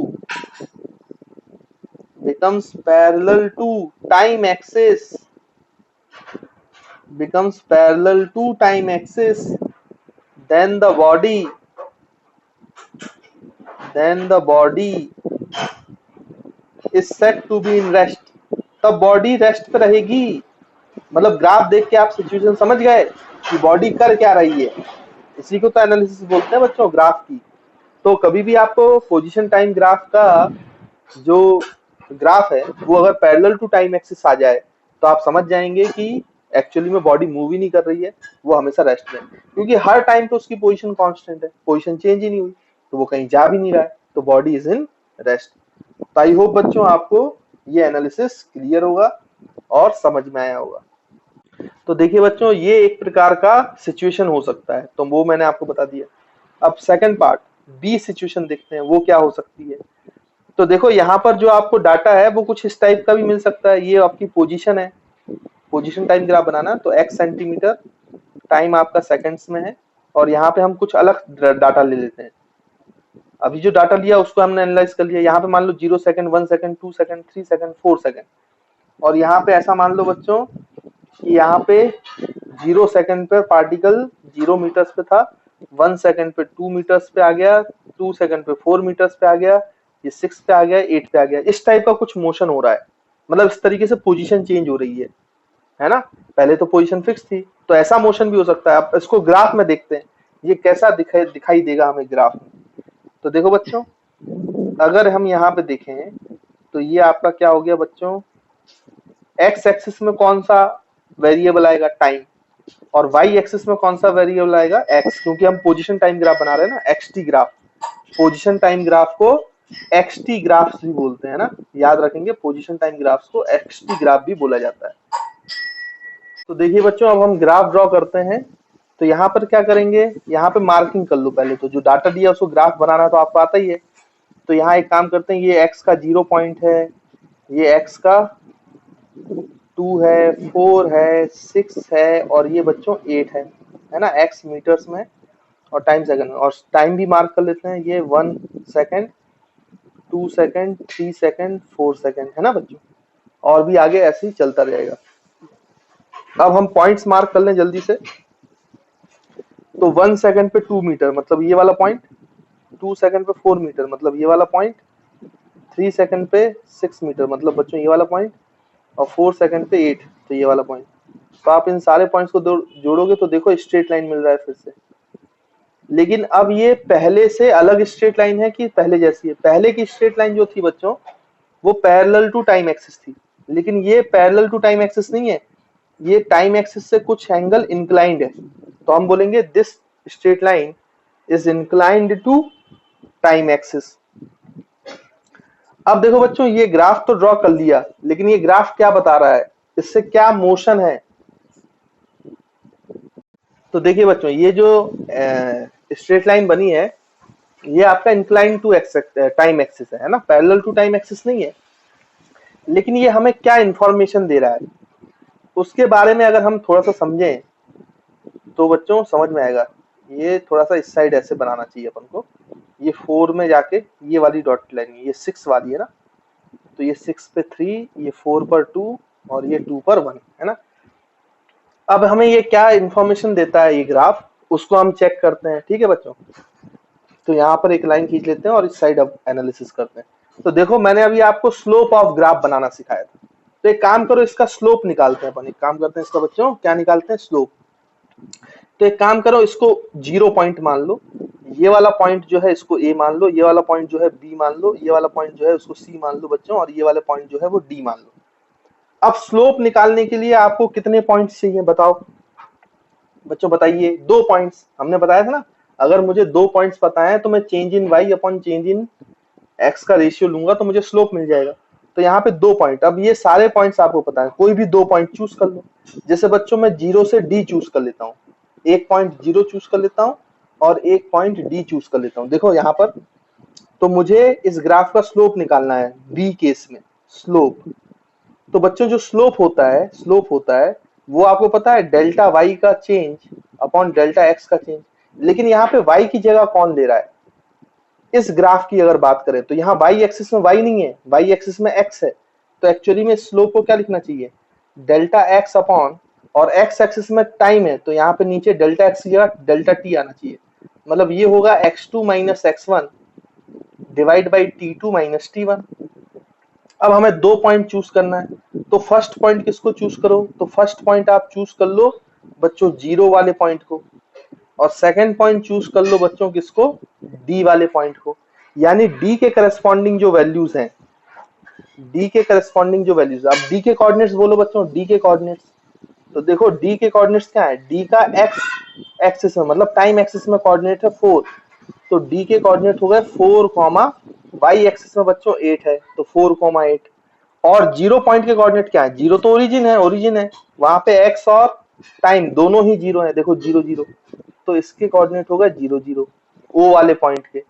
time axis, becomes parallel to time axis, then the body is said to be in rest। तब बॉडी रेस्ट पे रहेगी। मतलब graph देख के आप situation समझ गए कि बॉडी कर क्या रही है, इसी को तो एनालिसिस बोलते हैं बच्चों, ग्राफ की। तो कभी भी आपको पोजीशन टाइम ग्राफ का जो ग्राफ है वो अगर पैरेलल टू टाइम एक्सिस आ जाए तो आप समझ जाएंगे कि एक्चुअली में बॉडी मूव ही नहीं कर रही है, वो हमेशा रेस्ट में, क्योंकि हर टाइम तो उसकी पोजीशन कांस्टेंट है, पोजीशन चेंज ही नहीं हुई, तो वो कहीं जा भी नहीं रहा है, तो बॉडी इज इन रेस्ट। तो आई होप बच्चों आपको ये एनालिसिस क्लियर होगा और समझ में आया होगा। तो देखिए बच्चों ये एक प्रकार का सिचुएशन हो सकता है, तो वो मैंने आपको बता दिया। अब सेकंड पार्ट, बी सिचुएशन देखते हैं वो क्या हो सकती है। तो देखो यहाँ पर जो आपको डाटा है वो कुछ इस टाइप का भी मिल सकता है। ये आपकी पोजीशन है, पोजीशन टाइम ग्राफ बनाना, तो x सेंटीमीटर, टाइम आपका सेकंड्स में है, और यहाँ पे हम कुछ अलग डाटा ले लेते हैं। अभी जो डाटा लिया उसको हमने एनालाइज कर लिया। यहाँ पे मान लो 0 second, 1 second, 2 second, 3 second, 4 second, और यहाँ पे ऐसा मान लो बच्चों कि यहाँ पे 0 सेकंड पे पार्टिकल 0 मीटर्स पे था, 1 सेकंड पे 2 मीटर्स पे आ गया, 2 सेकंड पे 4 मीटर्स पे आ गया, ये 6 पे आ गया, 8 पे आ गया। इस टाइप का कुछ मोशन हो रहा है, मतलब इस तरीके से पोजीशन चेंज हो रही है ना। पहले तो पोजीशन फिक्स थी, तो ऐसा मोशन भी हो सकता है। अब इसको ग्राफ में देखते हैं ये कैसा दिखाई देगा हमें ग्राफ में। तो देखो बच्चों अगर हम यहाँ पे देखें तो ये आपका क्या हो गया बच्चों, एक्स एक्सिस में कौन सा वेरिएबल आएगा, टाइम, और वाई एक्सिस में कौन सा वेरिएबल आएगा, एक्स, क्योंकि हम पोजीशन टाइम ग्राफ बना रहे हैं ना, XT graph. Position time graph को एक्सटी ग्राफ्स भी बोलते हैं ना, याद रखेंगे पोजीशन टाइम ग्राफ्स को एक्सटी ग्राफ भी बोला जाता है। तो देखिए बच्चों अब हम ग्राफ ड्रॉ करते हैं। तो यहाँ पर क्या करेंगे, यहाँ पे मार्किंग कर लो पहले तो, जो डाटा दिया उसको ग्राफ बनाना तो आपको आता ही है। तो यहाँ एक काम करते हैं, ये x का 0 पॉइंट है, ये x का 2 है, 4 है, 6 है, और ये बच्चों 8 है ना, x मीटर्स में और टाइम सेकंड में। और टाइम भी मार्क कर लेते हैं, ये 1 सेकंड, 2 सेकंड, 3 सेकंड, 4 सेकंड, है ना बच्चों, और भी आगे ऐसे ही चलता रहेगा। अब हम पॉइंट्स मार्क कर लें जल्दी से। तो 1 सेकंड पे 2 मीटर मतलब ये वाला पॉइंट, 2 सेकंड पे 4 मीटर मतलब ये वाला पॉइंट, 3 सेकंड पे 6 मीटर मतलब बच्चों ये वाला पॉइंट, और 4 सेकंड पे 8 तो ये वाला पॉइंट। तो आप इन सारे पॉइंट्स को जोड़ोगे तो देखो स्ट्रेट लाइन मिल रहा है फिर से। लेकिन अब ये पहले से अलग स्ट्रेट लाइन है कि पहले जैसी है? पहले की स्ट्रेट लाइन जो थी बच्चों वो पैरेलल टू टाइम एक्सिस थी, लेकिन ये पैरेलल टू टाइम एक्सिस नहीं है, ये टाइम एक्सिस से कुछ एंगल इंक्लाइंड है। तो हम बोलेंगे this straight line is inclined to time axis. अब देखो बच्चों ये ग्राफ तो ड्रॉ कर लिया, लेकिन ये ग्राफ क्या बता रहा है, इससे क्या मोशन है? तो देखिए बच्चों ये जो स्ट्रेट लाइन बनी है ये आपका इंक्लाइन टू टाइम एक्सिस है ना, पैरेलल टू टाइम एक्सिस नहीं है। लेकिन ये हमें क्या इंफॉर्मेशन दे रहा है उसके बारे में अगर हम थोड़ा सा समझें तो बच्चों समझ में आएगा। ये थोड़ा सा इस साइड ऐसे बनाना चाहिए अपन को, ये 4 में जाके ये वाली डॉट लाइन, ये 6 वाली है ना, तो ये 6 पे 3, ये 4 पर 2 और ये 2 पर 1 है ना। अब हमें ये क्या इंफॉर्मेशन देता है ये ग्राफ, उसको हम चेक करते हैं, ठीक है बच्चों। तो यहाँ पर एक लाइन खींच लेते हैं और इस साइड अब एनालिसिस करते हैं। तो देखो मैंने अभी आपको स्लोप ऑफ ग्राफ बनाना सिखाया था, तो एक काम करो इसका स्लोप निकालते हैं अपन। एक काम करते हैं इसका बच्चों, क्या निकालते हैं? स्लोप। तो एक काम करो इसको 0 पॉइंट मान लो, ये वाला पॉइंट जो है इसको ए मान लो, ये वाला पॉइंट जो है बी मान लो, ये वाला पॉइंट जो है उसको सी मान लो बच्चों, और ये वाला पॉइंट जो है वो डी मान लो। अब स्लोप निकालने के लिए आपको कितने पॉइंट्स चाहिए बताओ बच्चों, बताइए। 2 पॉइंट्स हमने बताया था ना, अगर मुझे 2 पॉइंट्स पता है तो मैं change in y upon change in x का रेशियो लूंगा तो मुझे स्लोप मिल जाएगा। तो यहाँ पे 2 पॉइंट, अब ये सारे पॉइंट्स आपको पता है, कोई भी 2 पॉइंट चूज कर लो। जैसे बच्चों मैं 0 से डी चूज कर लेता हूँ, एक पॉइंट 0 चूज कर लेता हूँ और एक पॉइंट डी चूज कर लेता हूँ। देखो यहाँ पर तो मुझे इस ग्राफ का स्लोप निकालना है, बी केस में स्लोप। तो बच्चों जो स्लोप होता है वो आपको पता है डेल्टा वाई का चेंज अपॉन डेल्टा एक्स का चेंज। लेकिन यहाँ पे वाई की जगह कौन ले रहा है? इस ग्राफ की अगर बात करें तो यहाँ वाई एक्सिस में वाई नहीं है, वाई एक्सिस में एक्स है। तो एक्चुअली में स्लोप को क्या लिखना चाहिए? डेल्टा एक्स अपॉन, और एक्स एक्सिस में टाइम है तो यहाँ पे नीचे डेल्टा एक्स की जगह डेल्टा टी आना चाहिए। मतलब ये होगा x2 minus x1 divide by t2 minus t1। अब हमें 2 पॉइंट चूज करना है, तो फर्स्ट पॉइंट किसको चूज करो? तो फर्स्ट पॉइंट आप चूज कर लो बच्चों 0 वाले पॉइंट को, और सेकंड पॉइंट चूज कर लो बच्चों किसको? डी वाले पॉइंट को। यानी डी के करस्पॉन्डिंग जो वैल्यूज हैं, डी के करस्पॉन्डिंग जो वैल्यूज, अब डी के कोऑर्डिनेट्स बोलो बच्चों, डी के कोऑर्डिनेट्स। तो देखो डी के कोऑर्डिनेट्स क्या है? डी का एक्स एक्सिस में मतलब टाइम एक्सिस में कोऑर्डिनेट है 4, तो डी के कोऑर्डिनेट हो गए 4, वाई एक्सिस में बच्चों 8 है तो 4, 8। और 0 पॉइंट के कोऑर्डिनेट क्या है? 0 तो ओरिजिन है, वहां पे एक्स और टाइम दोनों ही 0 है, देखो 0 0, तो इसके कोऑर्डिनेट होगा 0 0 ओ वाले पॉइंट के।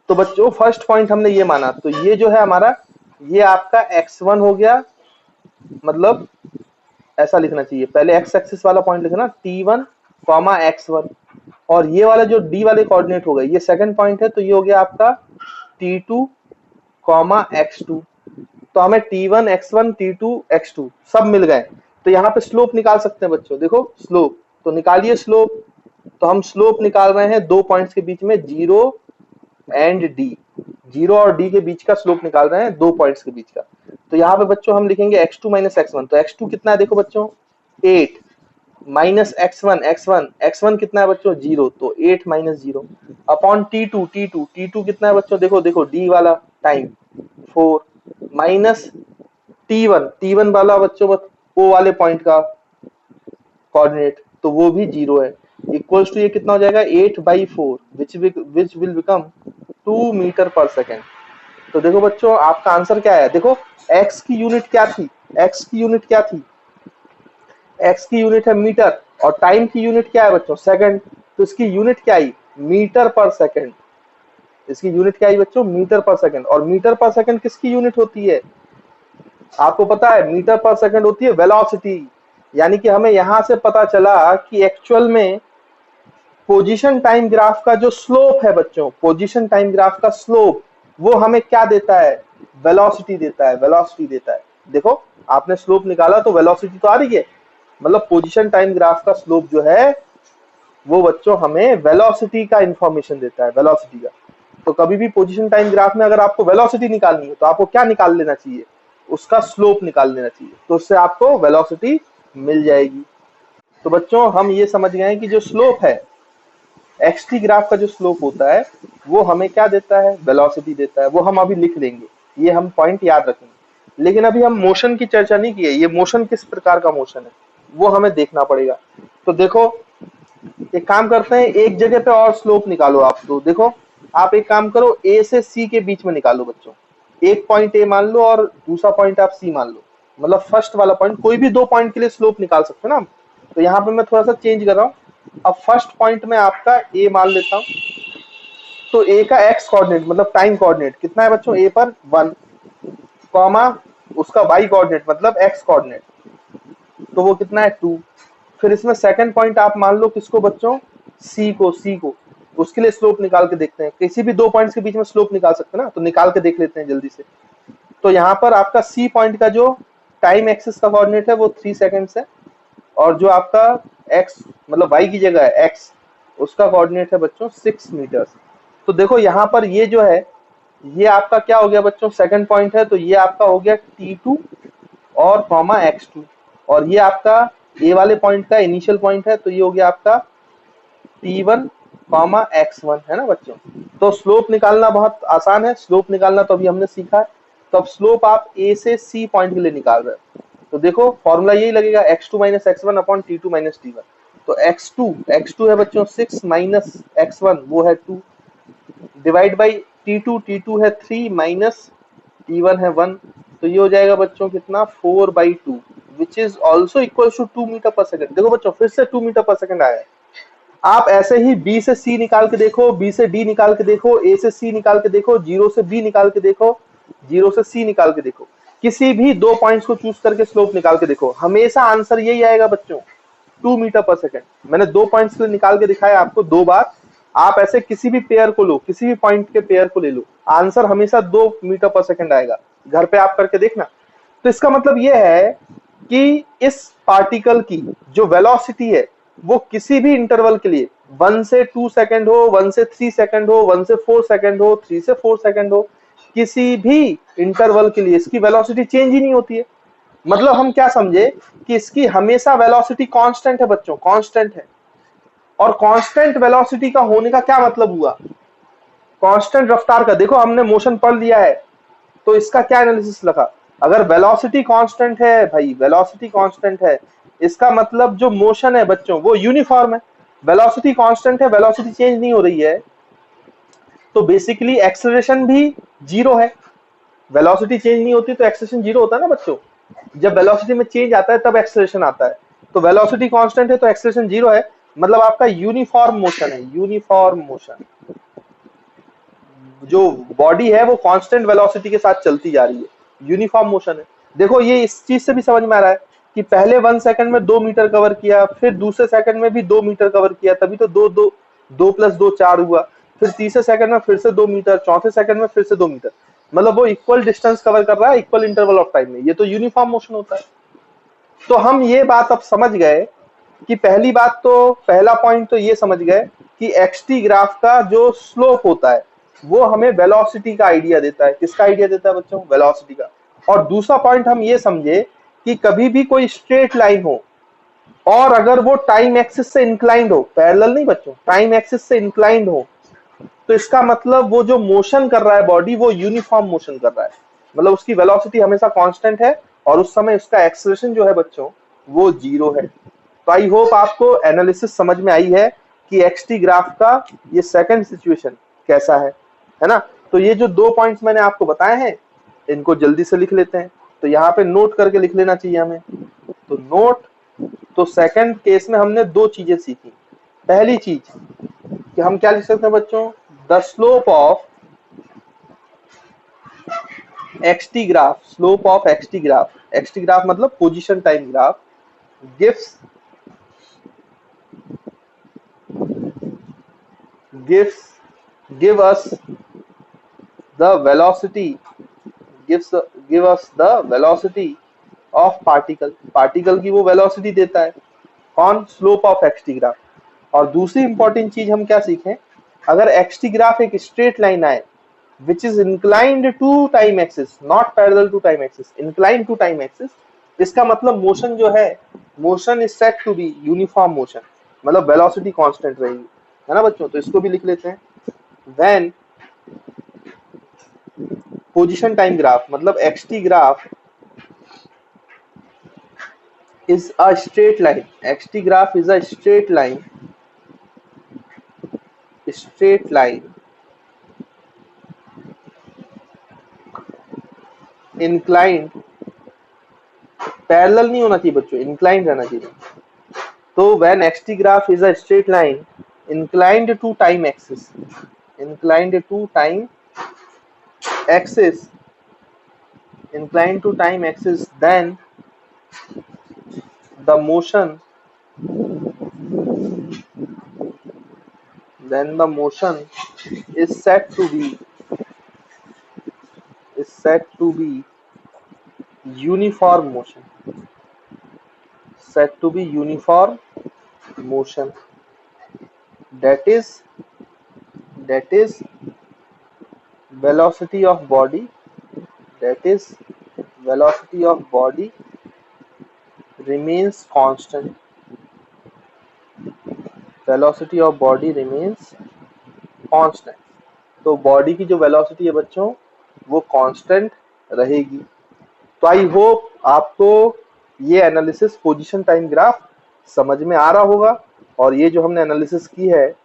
तो बच्चों फर्स्ट पॉइंट हमने ये माना, तो ये जो है हमारा, ये आपका x1 हो गया, मतलब ऐसा लिखना चाहिए, पहले x एक्सिस वाला पॉइंट लिखना t1, x1, और ये वाला जो d वाले कोऑर्डिनेट हो गए, ये सेकंड पॉइंट है तो ये हो गया आपका t2, x2। तो हमें t1 x1 t2 x2 सब मिल गए, तो यहाँ पे स्लोप निकाल सकते हैं बच्चों। देखो स्लोप, तो निकालिए स्लोप। तो हम स्लोप निकाल रहे हैं 2 पॉइंट्स के बीच में, 0 एंड डी, 0 और डी के बीच का स्लोप निकाल रहे हैं 2 पॉइंट्स के बीच का। तो यहाँ पे बच्चों हम लिखेंगे x2 माइनस x1, तो x2 कितना है देखो बच्चों 8, माइनस x1 कितना है बच्चों 0, तो 8 माइनस 0 अपॉन t2 कितना है बच्चों, देखो d वाला टाइम 4, माइनस t1 वाला बच्चों ओ वाले पॉइंट का कोऑर्डिनेट, तो वो भी 0 है, इक्वल्स टू ये कितना हो जाएगा 8/4 विच विल बिकम 2 मीटर पर सेकेंड। तो देखो बच्चों आपका आंसर क्या है? देखो x की यूनिट क्या थी? x की यूनिट है मीटर, और टाइम की यूनिट क्या है बच्चों? सेकंड। तो इसकी यूनिट क्या आई? मीटर पर सेकंड। इसकी यूनिट क्या आई बच्चों? मीटर पर सेकंड। और मीटर पर सेकंड किसकी यूनिट होती है? आपको पता है मीटर पर सेकंड होती है वेलोसिटी। यानी कि हमें यहां से पता चला कि एक्चुअल में पोजीशन टाइम ग्राफ का जो स्लोप है बच्चों, पोजीशन टाइम ग्राफ का स्लोप वो हमें क्या देता है? वेलोसिटी देता है। देखो आपने स्लोप निकाला तो वेलोसिटी तो आ रही है, मतलब पोजीशन टाइम ग्राफ का स्लोप जो है वो बच्चों हमें वेलोसिटी का इंफॉर्मेशन देता है, वेलोसिटी का। तो कभी भी पोजीशन टाइम ग्राफ में अगर आपको वेलोसिटी निकालनी है तो आपको क्या निकाल लेना चाहिए? उसका स्लोप निकाल लेना चाहिए, तो उससे आपको वेलोसिटी मिल जाएगी। तो बच्चों हम ये समझ गए हैं कि जो स्लोप है, एक्स टी ग्राफ का जो स्लोप होता है वो हमें क्या देता है, वेलोसिटी देता है। वो हम अभी लिख लेंगे, ये हम पॉइंट याद रखेंगे। लेकिन अभी हम मोशन की चर्चा नहीं की है, ये मोशन किस प्रकार का मोशन है वो हमें देखना पड़ेगा। तो देखो एक काम करते हैं, एक जगह पे और स्लोप निकालो आप। तो देखो आप एक काम करो, ए से सी के बीच में निकालो बच्चों। एक पॉइंट ए मान लो और दूसरा पॉइंट आप सी मान लो, मतलब फर्स्ट वाला पॉइंट। कोई भी दो पॉइंट के लिए स्लोप निकाल सकते हैं ना। तो यहाँ पे मैं थोड़ा सा चेंज कर रहा हूँ। अब फर्स्ट पॉइंट में आपका ए मान लेता हूँ। तो ए का एक्स कोऑर्डिनेट मतलब टाइम कोऑर्डिनेट कितना है बच्चों, ए पर 1, कॉमा उसका वाई कोऑर्डिनेट मतलब एक्स कोऑर्डिनेट, तो वो कितना है 2। फिर इसमें सेकंड पॉइंट आप मान लो किसको बच्चों, सी को। उसके लिए स्लोप निकाल के देखते हैं, किसी भी दो पॉइंट्स के बीच में स्लोप निकाल सकते हैं ना, तो निकाल के देख लेते हैं जल्दी से। तो यहाँ पर आपका सी पॉइंट का जो टाइम एक्सिस का कोऑर्डिनेट है वो 3 सेकंड्स है, और जो आपका एक्स मतलब वाई की जगह है एक्स, उसका कोऑर्डिनेट है बच्चों 6 मीटर। तो देखो यहाँ पर ये जो है, ये आपका क्या हो गया बच्चों, सेकंड पॉइंट है, तो ये आपका हो गया T2 और कॉमा x2। और ये आपका ए वाले पॉइंट का इनिशियल पॉइंट है, तो ये हो गया आपका T1 कॉमा x1 है ना बच्चों। तो स्लोप निकालना बहुत आसान है, स्लोप निकालना तो अभी हमने सीखा है। तो अब स्लोप आप ए से सी पॉइंट के लिए निकाल रहे हो, तो देखो फॉर्मूला यही लगेगा, x2 minus x1 upon T2 minus T1। तो x2 है बच्चों 6 माइनस x1 वो है 2, डिवाइड बाई T2 है 3 माइनस T1 है 1। तो ये हो जाएगा बच्चों कितना 4/2, which is also equal to 2 metre पर सेकंड। देखो बच्चों फिर से 2 मीटर पर सेकंड आया है। आप ऐसे ही बी से सी निकाल के देखो, बी से डी निकाल के देखो, ए से सी निकाल के देखो, जीरो से बी निकाल के देखो, जीरो से सी निकाल के देखो, किसी भी दो पॉइंट्स को चूज करके स्लोप निकाल के देखो, हमेशा आंसर यही आएगा बच्चों 2 मीटर पर सेकंड। मैंने दो पॉइंट्स के लिए निकाल के दिखाया आपको 2 बार। आप ऐसे किसी भी पेयर को लो, किसी भी पॉइंट के पेयर को ले लो, आंसर हमेशा 2 मीटर पर सेकंड आएगा। घर पे आप करके देखना। तो इसका मतलब यह है कि इस पार्टिकल की जो वेलोसिटी है वो किसी भी इंटरवल के लिए 1 से 2 सेकंड हो, 1 से 3 सेकंड हो, 1 से 4 सेकंड हो, 3 से 4 सेकंड हो, किसी भी इंटरवल के लिए इसकी वेलोसिटी चेंज ही नहीं होती है। मतलब हम क्या समझे कि इसकी हमेशा वेलोसिटी कांस्टेंट है बच्चों, कांस्टेंट है। और कांस्टेंट वेलोसिटी का होने का क्या मतलब हुआ, कांस्टेंट रफ्तार का। देखो हमने मोशन पढ़ लिया है, तो इसका क्या एनालिसिस लगा, अगर वेलोसिटी कांस्टेंट है भाई, वेलोसिटी कांस्टेंट है, इसका मतलब जो मोशन है बच्चों वो यूनिफॉर्म है। वेलोसिटी कांस्टेंट है, वेलोसिटी चेंज नहीं हो रही है, तो बेसिकली एक्सेलरेशन भी जीरो है। वेलोसिटी चेंज नहीं होती तो एक्सेलरेशन जीरो होता है ना बच्चों। जब वेलोसिटी में चेंज आता है तब एक्सेलरेशन आता है। तो वेलोसिटी कांस्टेंट है तो एक्सेलरेशन जीरो है, मतलब आपका यूनिफॉर्म मोशन है। यूनिफॉर्म मोशन, जो बॉडी है वो कांस्टेंट वेलोसिटी के साथ चलती जा रही है, यूनिफॉर्म मोशन है। देखो ये इस चीज से भी समझ में आ रहा है कि पहले 1 सेकंड में 2 मीटर कवर किया, फिर दूसरे सेकंड में भी 2 मीटर कवर किया, तभी तो 2 प्लस 2 4 हुआ। फिर तीसरे सेकंड में फिर से 2 मीटर, चौथे सेकंड में फिर से 2 मीटर, मतलब वो इक्वल डिस्टेंस कवर कर रहा है इक्वल इंटरवल ऑफ टाइम में। ये तो यूनिफॉर्म मोशन होता है। तो हम ये बात अब समझ गए कि पहली बात तो, पहला पॉइंट तो ये समझ गए कि एक्सटी ग्राफ का जो स्लोप होता है वो हमें वेलोसिटी का आइडिया देता है। किसका आइडिया देता है बच्चों, वेलोसिटी का। और दूसरा पॉइंट हम ये समझे कि कभी भी कोई स्ट्रेट लाइन हो और अगर वो टाइम एक्सिस से इंक्लाइंड हो, पैरेलल नहीं बच्चों, टाइम एक्सिस से इंक्लाइंड हो, तो इसका मतलब वो जो मोशन कर रहा है बॉडी वो यूनिफॉर्म मोशन कर रहा है, मतलब उसकी वेलोसिटी हमेशा कांस्टेंट है और उस समय उसका एक्सेलरेशन जो है बच्चों वो जीरो है। तो आई होप आपको एनालिसिस समझ में आई है कि एक्सटी ग्राफ का ये सेकंड सिचुएशन कैसा है ना। तो ये जो दो पॉइंट्स मैंने आपको बताए हैं इनको जल्दी से लिख लेते हैं। तो यहाँ पे नोट करके लिख लेना चाहिए हमें। तो नोट, तो सेकंड केस में हमने दो चीजें सीखी। पहली चीज कि हम क्या लिख सकते हैं बच्चों, the slope of xt graph, slope of xt graph, xt graph मतलब position time graph, gives give us the velocity, give us the velocity of particle की वो वेलोसिटी देता है कौन, स्लोप ऑफ एक्सटी ग्राफ। और दूसरी इंपॉर्टेंट चीज हम क्या सीखें, अगर एक्सटी ग्राफ एक स्ट्रेट लाइन आए which is inclined to time axis, not parallel to time axis, inclined to time axis, इसका मतलब मोशन जो है, motion is said to be uniform motion, मतलब वेलोसिटी कांस्टेंट रहेगी, है ना बच्चों। तो इसको भी लिख लेते हैं, व्हेन पोजीशन टाइम ग्राफ, मतलब XT graph is a straight line, xt graph is a straight line inclined, parallel नहीं होना चाहिए बच्चों, इंक्लाइंड रहना चाहिए। तो when xt graph is a straight line inclined to time axis, inclined to time axis, inclined to time axis, then the motion, then the motion is said to be uniform motion, said to be uniform motion, that is velocity of body, that is velocity of body remains constant, velocity of body remains constant। तो body की जो velocity है बच्चों वो constant रहेगी। तो I hope आपको ये एनालिसिस पोजीशन टाइम ग्राफ समझ में आ रहा होगा, और ये जो हमने एनालिसिस की है,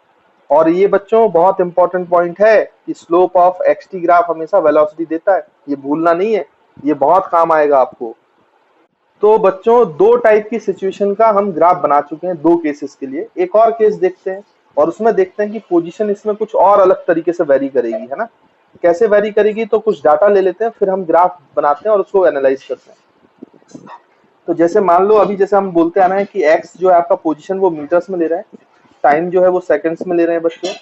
और ये बच्चों बहुत इंपॉर्टेंट पॉइंट है कि स्लोप ऑफ एक्सटी ग्राफ हमेशा वेलोसिटी देता है, ये भूलना नहीं है, ये बहुत काम आएगा आपको। तो बच्चों दो टाइप की सिचुएशन का हम ग्राफ बना चुके हैं, दो केसेस के लिए। एक और केस देखते हैं और उसमें देखते हैं कि पोजीशन इसमें कुछ और अलग तरीके से वेरी करेगी, है ना। कैसे वेरी करेगी, तो कुछ डाटा ले लेते हैं, फिर हम ग्राफ बनाते हैं और उसको एनालाइज करते हैं। तो जैसे मान लो अभी जैसे हम बोलते आ रहे हैं कि एक्स जो है आपका पोजीशन वो मीटर्स में ले रहे हैं, टाइम जो है वो सेकंड्स में ले रहे हैं बच्चों,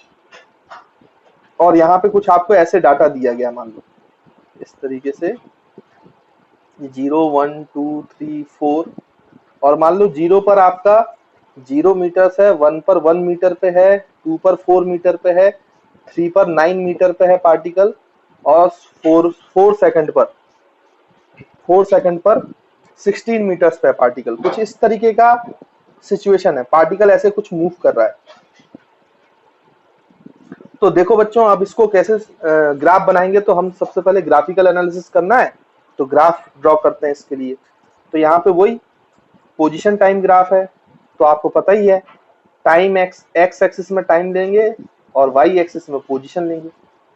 और यहाँ पे कुछ आपको ऐसे डाटा दिया गया, मान लो इस तरीके से 0 1 2 3 4, और मान लो 0 पर आपका 0 मीटर्स है, 1 पर 1 मीटर पे है, 2 पर 4 मीटर पे है, 3 पर 9 मीटर पे है पार्टिकल, और 4 सेकंड पर 16 मीटर्स पे है पार्टिकल। कुछ इस तरीके का सिचुएशन है, पार्टिकल ऐसे कुछ मूव कर रहा है। तो देखो बच्चों अब इसको कैसे ग्राफ बनाएंगे, तो हम सबसे पहले ग्राफिकल एनालिसिस करना है, तो ग्राफ ड्रॉ करते हैं इसके लिए। तो यहाँ पे वही पोजीशन टाइम ग्राफ है, तो आपको पता ही है टाइम एक्स एक्सिस में टाइम लेंगे और वाई एक्सिस में पोजीशन लेंगे,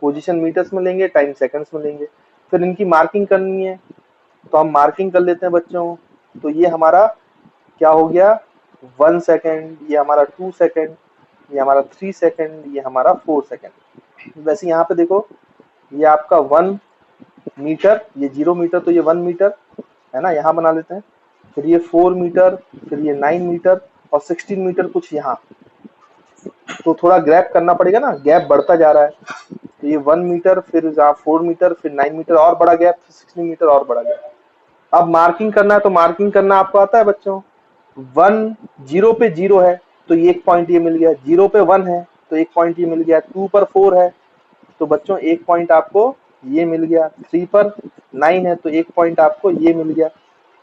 पोजीशन मीटर्स में लेंगे, टाइम सेकंड्स में लेंगे। फिर इनकी मार्किंग करनी है, तो हम मार्किंग कर लेते हैं बच्चों। तो ये हमारा क्या हो गया 1 सेकेंड, ये हमारा 2 सेकेंड, ये हमारा 3 सेकेंड, ये हमारा 4 सेकेंड। वैसे यहाँ पे देखो ये आपका 1 मीटर, ये 0 मीटर, तो ये 1 मीटर है ना, यहाँ बना लेते हैं। फिर ये 4 मीटर, फिर ये 9 मीटर और 16 मीटर कुछ यहाँ, तो थोड़ा गैप करना पड़ेगा ना, गैप बढ़ता जा रहा है। तो ये 1 मीटर, फिर 4 मीटर, फिर 9 मीटर और बड़ा गैप, फिर 16 मीटर और बड़ा गैप। अब मार्किंग करना है, तो मार्किंग करना आपको आता है बच्चों। 1 0 पे 0 है तो ये एक पॉइंट ये मिल गया, 0 पे 1 है तो एक पॉइंट ये मिल गया, 2 पर 4 है तो बच्चों एक पॉइंट आपको ये मिल गया, 3 पर 9 है तो एक पॉइंट आपको ये मिल गया,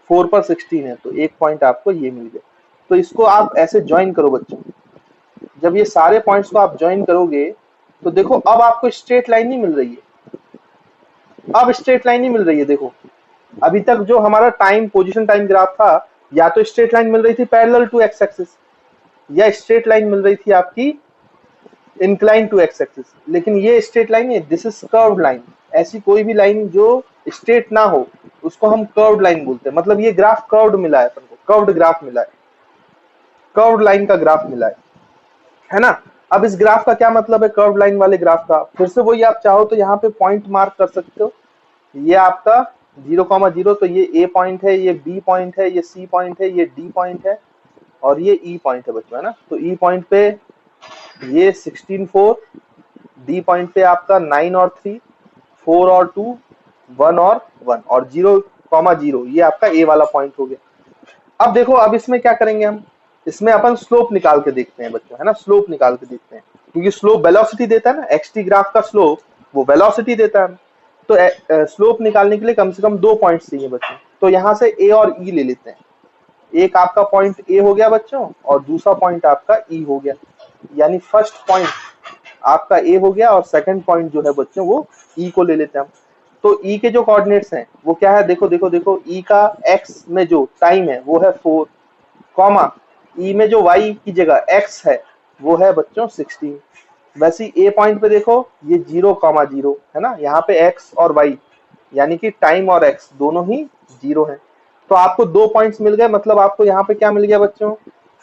4 पर 16 है तो एक पॉइंट आपको ये मिल गया। तो इसको आप ऐसे ज्वाइन करो बच्चों। जब ये सारे पॉइंट्स को आप ज्वाइन करोगे तो देखो अब आपको स्ट्रेट लाइन नहीं मिल रही है, अब स्ट्रेट लाइन नहीं मिल रही है। देखो अभी तक जो हमारा टाइम पोजीशन टाइम ग्राफ था, या तो स्ट्रेट लाइन मिल रही थी पैरेलल टू एक्स एक्सिस, या स्ट्रेट लाइन मिल रही थी आपकी इंक्लाइन टू एक्स एक्सिस। लेकिन ये स्ट्रेट लाइन है, दिस इज कर्व्ड लाइन। ऐसी कोई भी लाइन जो स्ट्रेट ना हो उसको हम कर्व्ड लाइन बोलते हैं। मतलब ये ग्राफ कर्व्ड मिला है अपन को, कर्व्ड ग्राफ मिला है, कर्व्ड लाइन का ग्राफ मिला है ना। अब इस ग्राफ का क्या मतलब है, कर्व्ड लाइन वाले ग्राफ का? फिर से वही, आप चाहो तो यहाँ पे पॉइंट मार्क कर सकते हो। ये आपका 0,0, तो ये ए पॉइंट है, ये बी पॉइंट है, ये सी पॉइंट है, ये डी पॉइंट है और ये ई पॉइंट है बच्चों, है ना। तो ई पॉइंट पे ये 16 4, डी पॉइंट पे आपका 9 और 3, 4 और 2, 1 और 1 और 0,0, ये आपका ए वाला पॉइंट हो गया। अब देखो अब इसमें क्या करेंगे हम, इसमें अपन स्लोप निकाल के देखते हैं बच्चों, है ना। स्लोप निकाल के देखते हैं क्योंकि स्लोप वेलोसिटी देता है ना, एक्सटी ग्राफ का स्लोप वो वेलोसिटी देता है। तो स्लोप निकालने के लिए कम से कम 2 पॉइंट्स चाहिए बच्चों। तो यहाँ से ए और ई ले लेते हैं। एक आपका पॉइंट ए हो गया बच्चों और दूसरा पॉइंट आपका ई हो गया, यानी फर्स्ट पॉइंट आपका ए हो गया और सेकंड पॉइंट जो है बच्चों वो ई को ले लेते हैं हम। तो ई के जो कोऑर्डिनेट्स हैं वो क्या है, देखो देखो देखो, ई का एक्स में जो टाइम है वो है 4, कॉमा ई में जो वाई की जगह एक्स है वो है बच्चों 16। वैसे ही ए पॉइंट पे देखो ये 0,0 है ना, यहाँ पे एक्स और वाई यानी कि टाइम और एक्स दोनों ही 0 है। तो आपको 2 पॉइंट्स मिल गए, मतलब आपको यहाँ पे क्या मिल गया बच्चों,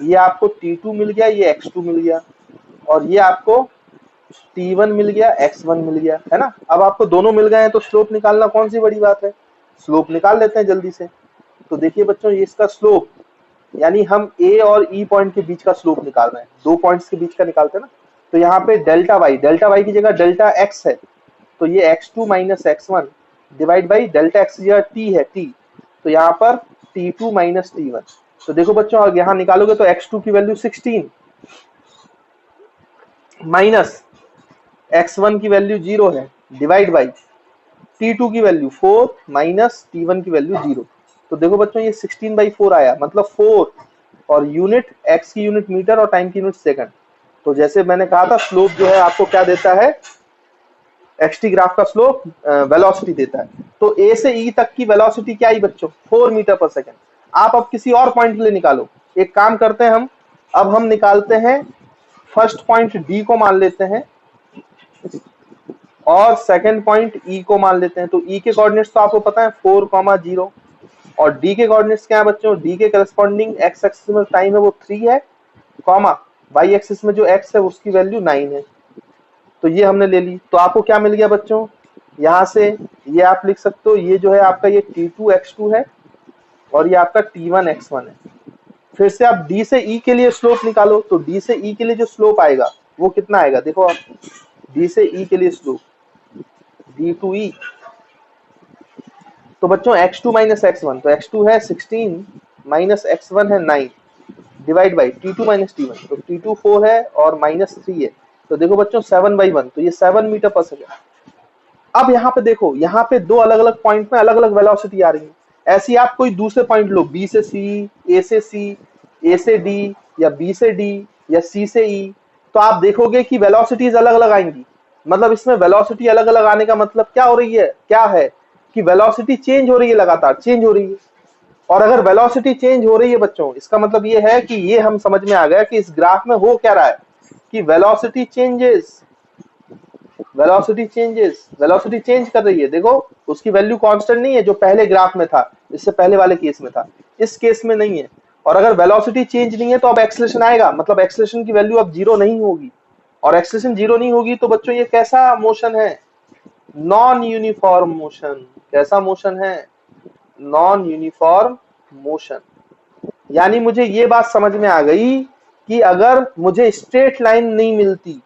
ये आपको T2 मिल गया, ये x2 मिल गया, और ये आपको T1 मिल गया, x1 मिल गया, है ना। अब आपको दोनों मिल गए हैं तो स्लोप निकालना कौन सी बड़ी बात है, स्लोप निकाल लेते हैं जल्दी से। तो देखिए बच्चों ये इसका स्लोप, यानी हम ए और ई पॉइंट के बीच का स्लोप निकाल रहे हैं, दो पॉइंट्स के बीच का निकालते हैं ना। तो यहाँ पे डेल्टा वाई की जगह डेल्टा एक्स है, तो ये x2 minus x1 divide by delta x की जगह टी है टी, तो यहाँ पर T2 माइनस T1। तो देखो बच्चों अगर यहाँ निकालोगे तो x2 की वैल्यू 16 माइनस x1 की वैल्यू 0 है डिवाइड बाई T2 की वैल्यू 4 माइनस T1 की वैल्यू 0। तो देखो बच्चों ये 16/4 आया, मतलब 4 और यूनिट x की यूनिट मीटर और टाइम की यूनिट सेकंड। तो जैसे मैंने कहा था स्लोप जो है आपको क्या देता है, एक्सटी ग्राफ का स्लोप वेलोसिटी देता है। तो ए से ई तक की वेलोसिटी क्या आई बच्चों, 4 मीटर पर सेकंड। आप अब किसी और पॉइंट के लिए निकालो, एक काम करते हैं हम, अब हम निकालते हैं फर्स्ट पॉइंट डी को मान लेते हैं और सेकंड पॉइंट ई को मान लेते हैं। तो ई के कोऑर्डिनेट्स तो आपको पता है 4,0 और डी के कोऑर्डिनेट्स क्या है बच्चों, डी के करस्पॉन्डिंग एक्स एक्सिस में टाइम है वो 3 है, कॉमा वाई एक्सिस में जो एक्स है उसकी वैल्यू 9 है। तो ये हमने ले ली, तो आपको क्या मिल गया बच्चों, यहाँ से ये आप लिख सकते हो, ये जो है आपका ये T2 x2 है और ये आपका T1 x1 है। फिर से आप D से E के लिए स्लोप निकालो, तो D से E के लिए जो स्लोप आएगा वो कितना आएगा, देखो आप D से E के लिए स्लोप D to E, तो बच्चों x2 माइनस x1, तो x2 है 16 माइनस x1 है 9 divide by T2 minus T1, तो T2 4 है और माइनस 3 है, तो देखो बच्चों 7/1, तो ये 7 मीटर पर सेकंड। अब यहाँ पे देखो, यहाँ पे दो अलग अलग पॉइंट में अलग अलग वेलोसिटी आ रही है। ऐसी आप कोई दूसरे पॉइंट लो, बी से सी, ए से सी, ए से डी, या बी से डी, या सी से ई, तो आप देखोगे कि वेलोसिटीज अलग अलग आएंगी। मतलब इसमें वेलोसिटी अलग अलग आने का मतलब क्या हो रही है, क्या है कि वेलोसिटी चेंज हो रही है, लगातार चेंज हो रही है। और अगर वेलोसिटी चेंज हो रही है बच्चों, इसका मतलब ये है कि ये हम समझ में आ गया कि इस ग्राफ में हो क्या रहा है कि वेलोसिटी चेंजेस, वेलोसिटी चेंज कर रही है। देखो उसकी वैल्यू कांस्टेंट नहीं है जो पहले ग्राफ में था, इससे पहले वाले केस में था, इस केस में नहीं है। और अगर वेलोसिटी चेंज नहीं है तो अब एक्सेलरेशन आएगा, मतलब एक्सेलरेशन की वैल्यू अब 0 नहीं होगी, और एक्सेलरेशन 0 नहीं होगी तो बच्चों ये कैसा मोशन है, नॉन यूनिफॉर्म मोशन। कैसा मोशन है, नॉन यूनिफॉर्म मोशन। यानी मुझे ये बात समझ में आ गई कि अगर मुझे स्ट्रेट लाइन नहीं मिलती,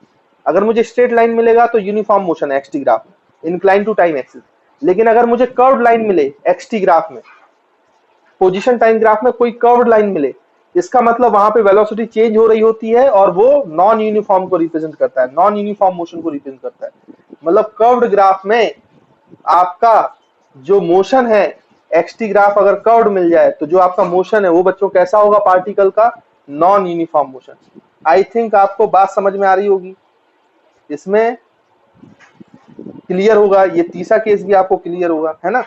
अगर मुझे स्ट्रेट लाइन मिलेगा तो यूनिफॉर्म मोशन है एक्सटी ग्राफ में, इंक्लाइन टू टाइम एक्सिस। लेकिन अगर मुझे कर्व्ड लाइन मिले एक्सटी ग्राफ में, पोजीशन टाइम ग्राफ में कोई कर्व्ड लाइन मिले, इसका मतलब वहां पे वेलोसिटी चेंज हो रही होती है और वो नॉन यूनिफॉर्म को रिप्रेजेंट करता है, नॉन यूनिफॉर्म मोशन को रिप्रेजेंट करता है। मतलब कर्व्ड ग्राफ में आपका जो मोशन है, एक्सटी ग्राफ अगर कर्व्ड मिल जाए तो जो आपका मोशन है वो बच्चों कैसा होगा, पार्टिकल का non uniform motion. I think आपको बात समझ में आ रही होगी, इसमें क्लियर होगा, ये तीसरा केस भी आपको क्लियर होगा, है ना।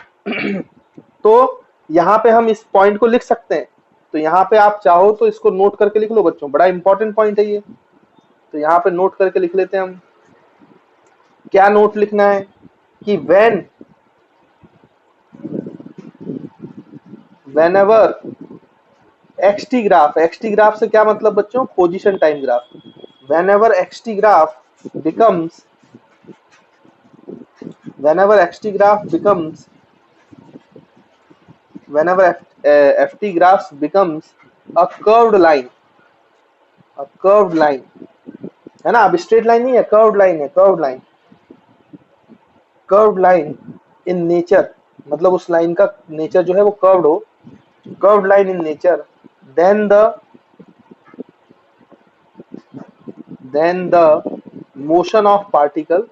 तो यहाँ पे हम इस पॉइंट को लिख सकते हैं, तो यहाँ पे आप चाहो तो इसको नोट करके लिख लो बच्चों, बड़ा इंपॉर्टेंट पॉइंट है ये। तो यहाँ पे नोट करके लिख लेते हैं हम, क्या नोट लिखना है कि whenever xt ग्राफ से क्या मतलब बच्चों, position time graph. whenever xt graph becomes whenever ft graphs becomes a curved line, है ना। अब स्ट्रेट लाइन नहीं है, कर्व्ड लाइन इन नेचर, मतलब उस लाइन का नेचर जो है वो कर्व्ड हो, curved line in nature, then the motion of particle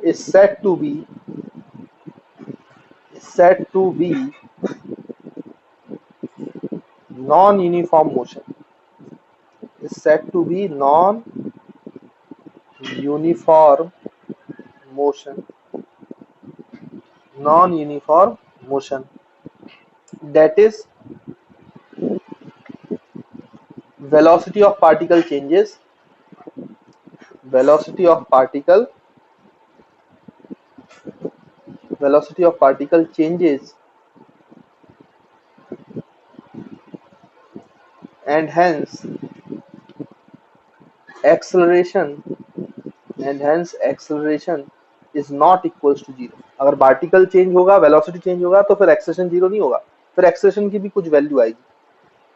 is said to be non-uniform motion, is said to be non-uniform motion, non-uniform motion, that is velocity of particle changes, velocity of particle changes, and hence acceleration is not equals to zero. अगर particle change होगा, velocity change होगा, तो फिर acceleration zero नहीं होगा, फिर acceleration की भी कुछ वैल्यू आएगी।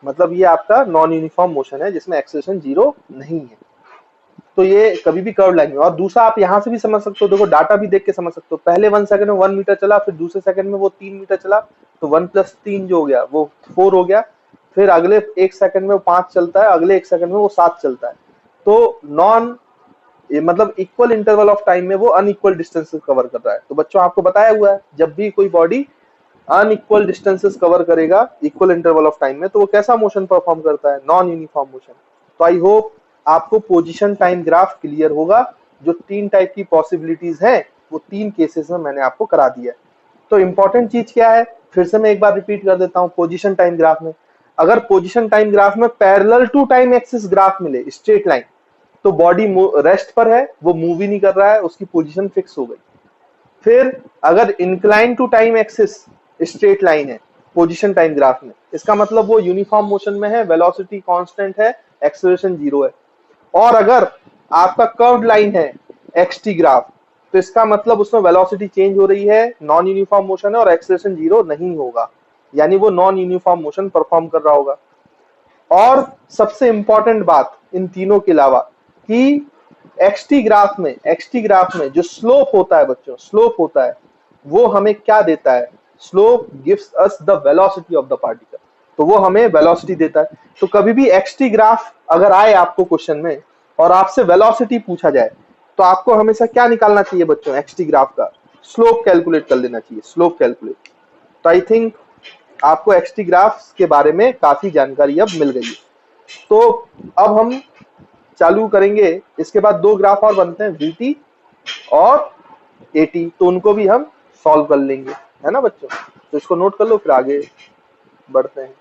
मतलब ये आपका नॉन यूनिफॉर्म मोशन है जिसमें एक्सेलरेशन जीरो नहीं है। तो ये कभी भी कर्व लाइन में। और दूसरा आप यहाँ से भी समझ सकते हो, देखो डाटा भी देख के समझ सकते हो। पहले 1 सेकंड में 1 मीटर चला, फिर दूसरे सेकंड में वो 3 मीटर चला, तो 1 + 3 जो हो गया वो 4 हो गया। फिर अगले 1 सेकंड में वो 5 चलता है, अगले 1 सेकंड में वो 7 चलता है। तो मतलब इक्वल इंटरवल ऑफ टाइम में वो अनइक्वल डिस्टेंसेस कवर कर रहा है। तो बच्चों आपको बताया हुआ है, जब भी कोई बॉडी अनइक्वल डिस्टेंसेस कवर करेगा इक्वल इंटरवल ऑफ टाइम में, तो वो कैसा मोशन परफॉर्म करता है? Non uniform motion. तो आई होप आपको पोजीशन टाइम ग्राफ क्लियर होगा। जो 3 टाइप की पॉसिबिलिटीज हैं वो 3 केसेस में मैंने आपको करा दिया है। तो इंपॉर्टेंट चीज क्या है, फिर से मैं एक बार रिपीट कर देता हूं। पोजीशन टाइम ग्राफ में, अगर पोजीशन टाइम ग्राफ में parallel to time axis graph मिले, स्ट्रेट लाइन, तो बॉडी रेस्ट पर है, वो मूव ही नहीं कर रहा है, उसकी पोजीशन फिक्स हो गई। फिर अगर incline to time axis straight line है पोजीशन टाइम ग्राफ में, इसका मतलब वो यूनिफॉर्म मोशन में है, वेलोसिटी कांस्टेंट है, एक्सेलरेशन जीरो है। और अगर आपका कर्व्ड लाइन है एक्सटी ग्राफ, तो इसका मतलब उसमें वेलोसिटी चेंज हो रही है, नॉन यूनिफॉर्म मोशन है और एक्सेलरेशन जीरो नहीं होगा, यानी वो नॉन यूनिफॉर्म मोशन परफॉर्म कर रहा होगा। और सबसे इंपॉर्टेंट बात इन तीनों के अलावा कि एक्सटी ग्राफ में जो स्लोप होता है बच्चों, स्लोप होता है, वो हमें क्या देता है? Slope gives us the velocity of the particle, तो वो हमें वेलोसिटी देता है। तो कभी भी एक्सटी ग्राफ अगर आए आपको क्वेश्चन में और आपसे वेलोसिटी पूछा जाए, तो आपको हमेशा क्या निकालना चाहिए बच्चों? एक्सटी ग्राफ का स्लोप कैलकुलेट कर लेना चाहिए, स्लोप कैलकुलेट। तो आई थिंक आपको एक्सटी ग्राफ के बारे में काफी जानकारी अब मिल गई है। तो अब हम चालू करेंगे, इसके बाद 2 ग्राफ और बनते हैं, वीटी और एटी, तो उनको भी हम सॉल्व कर लेंगे, है ना बच्चों? तो इसको नोट कर लो, फिर आगे बढ़ते हैं।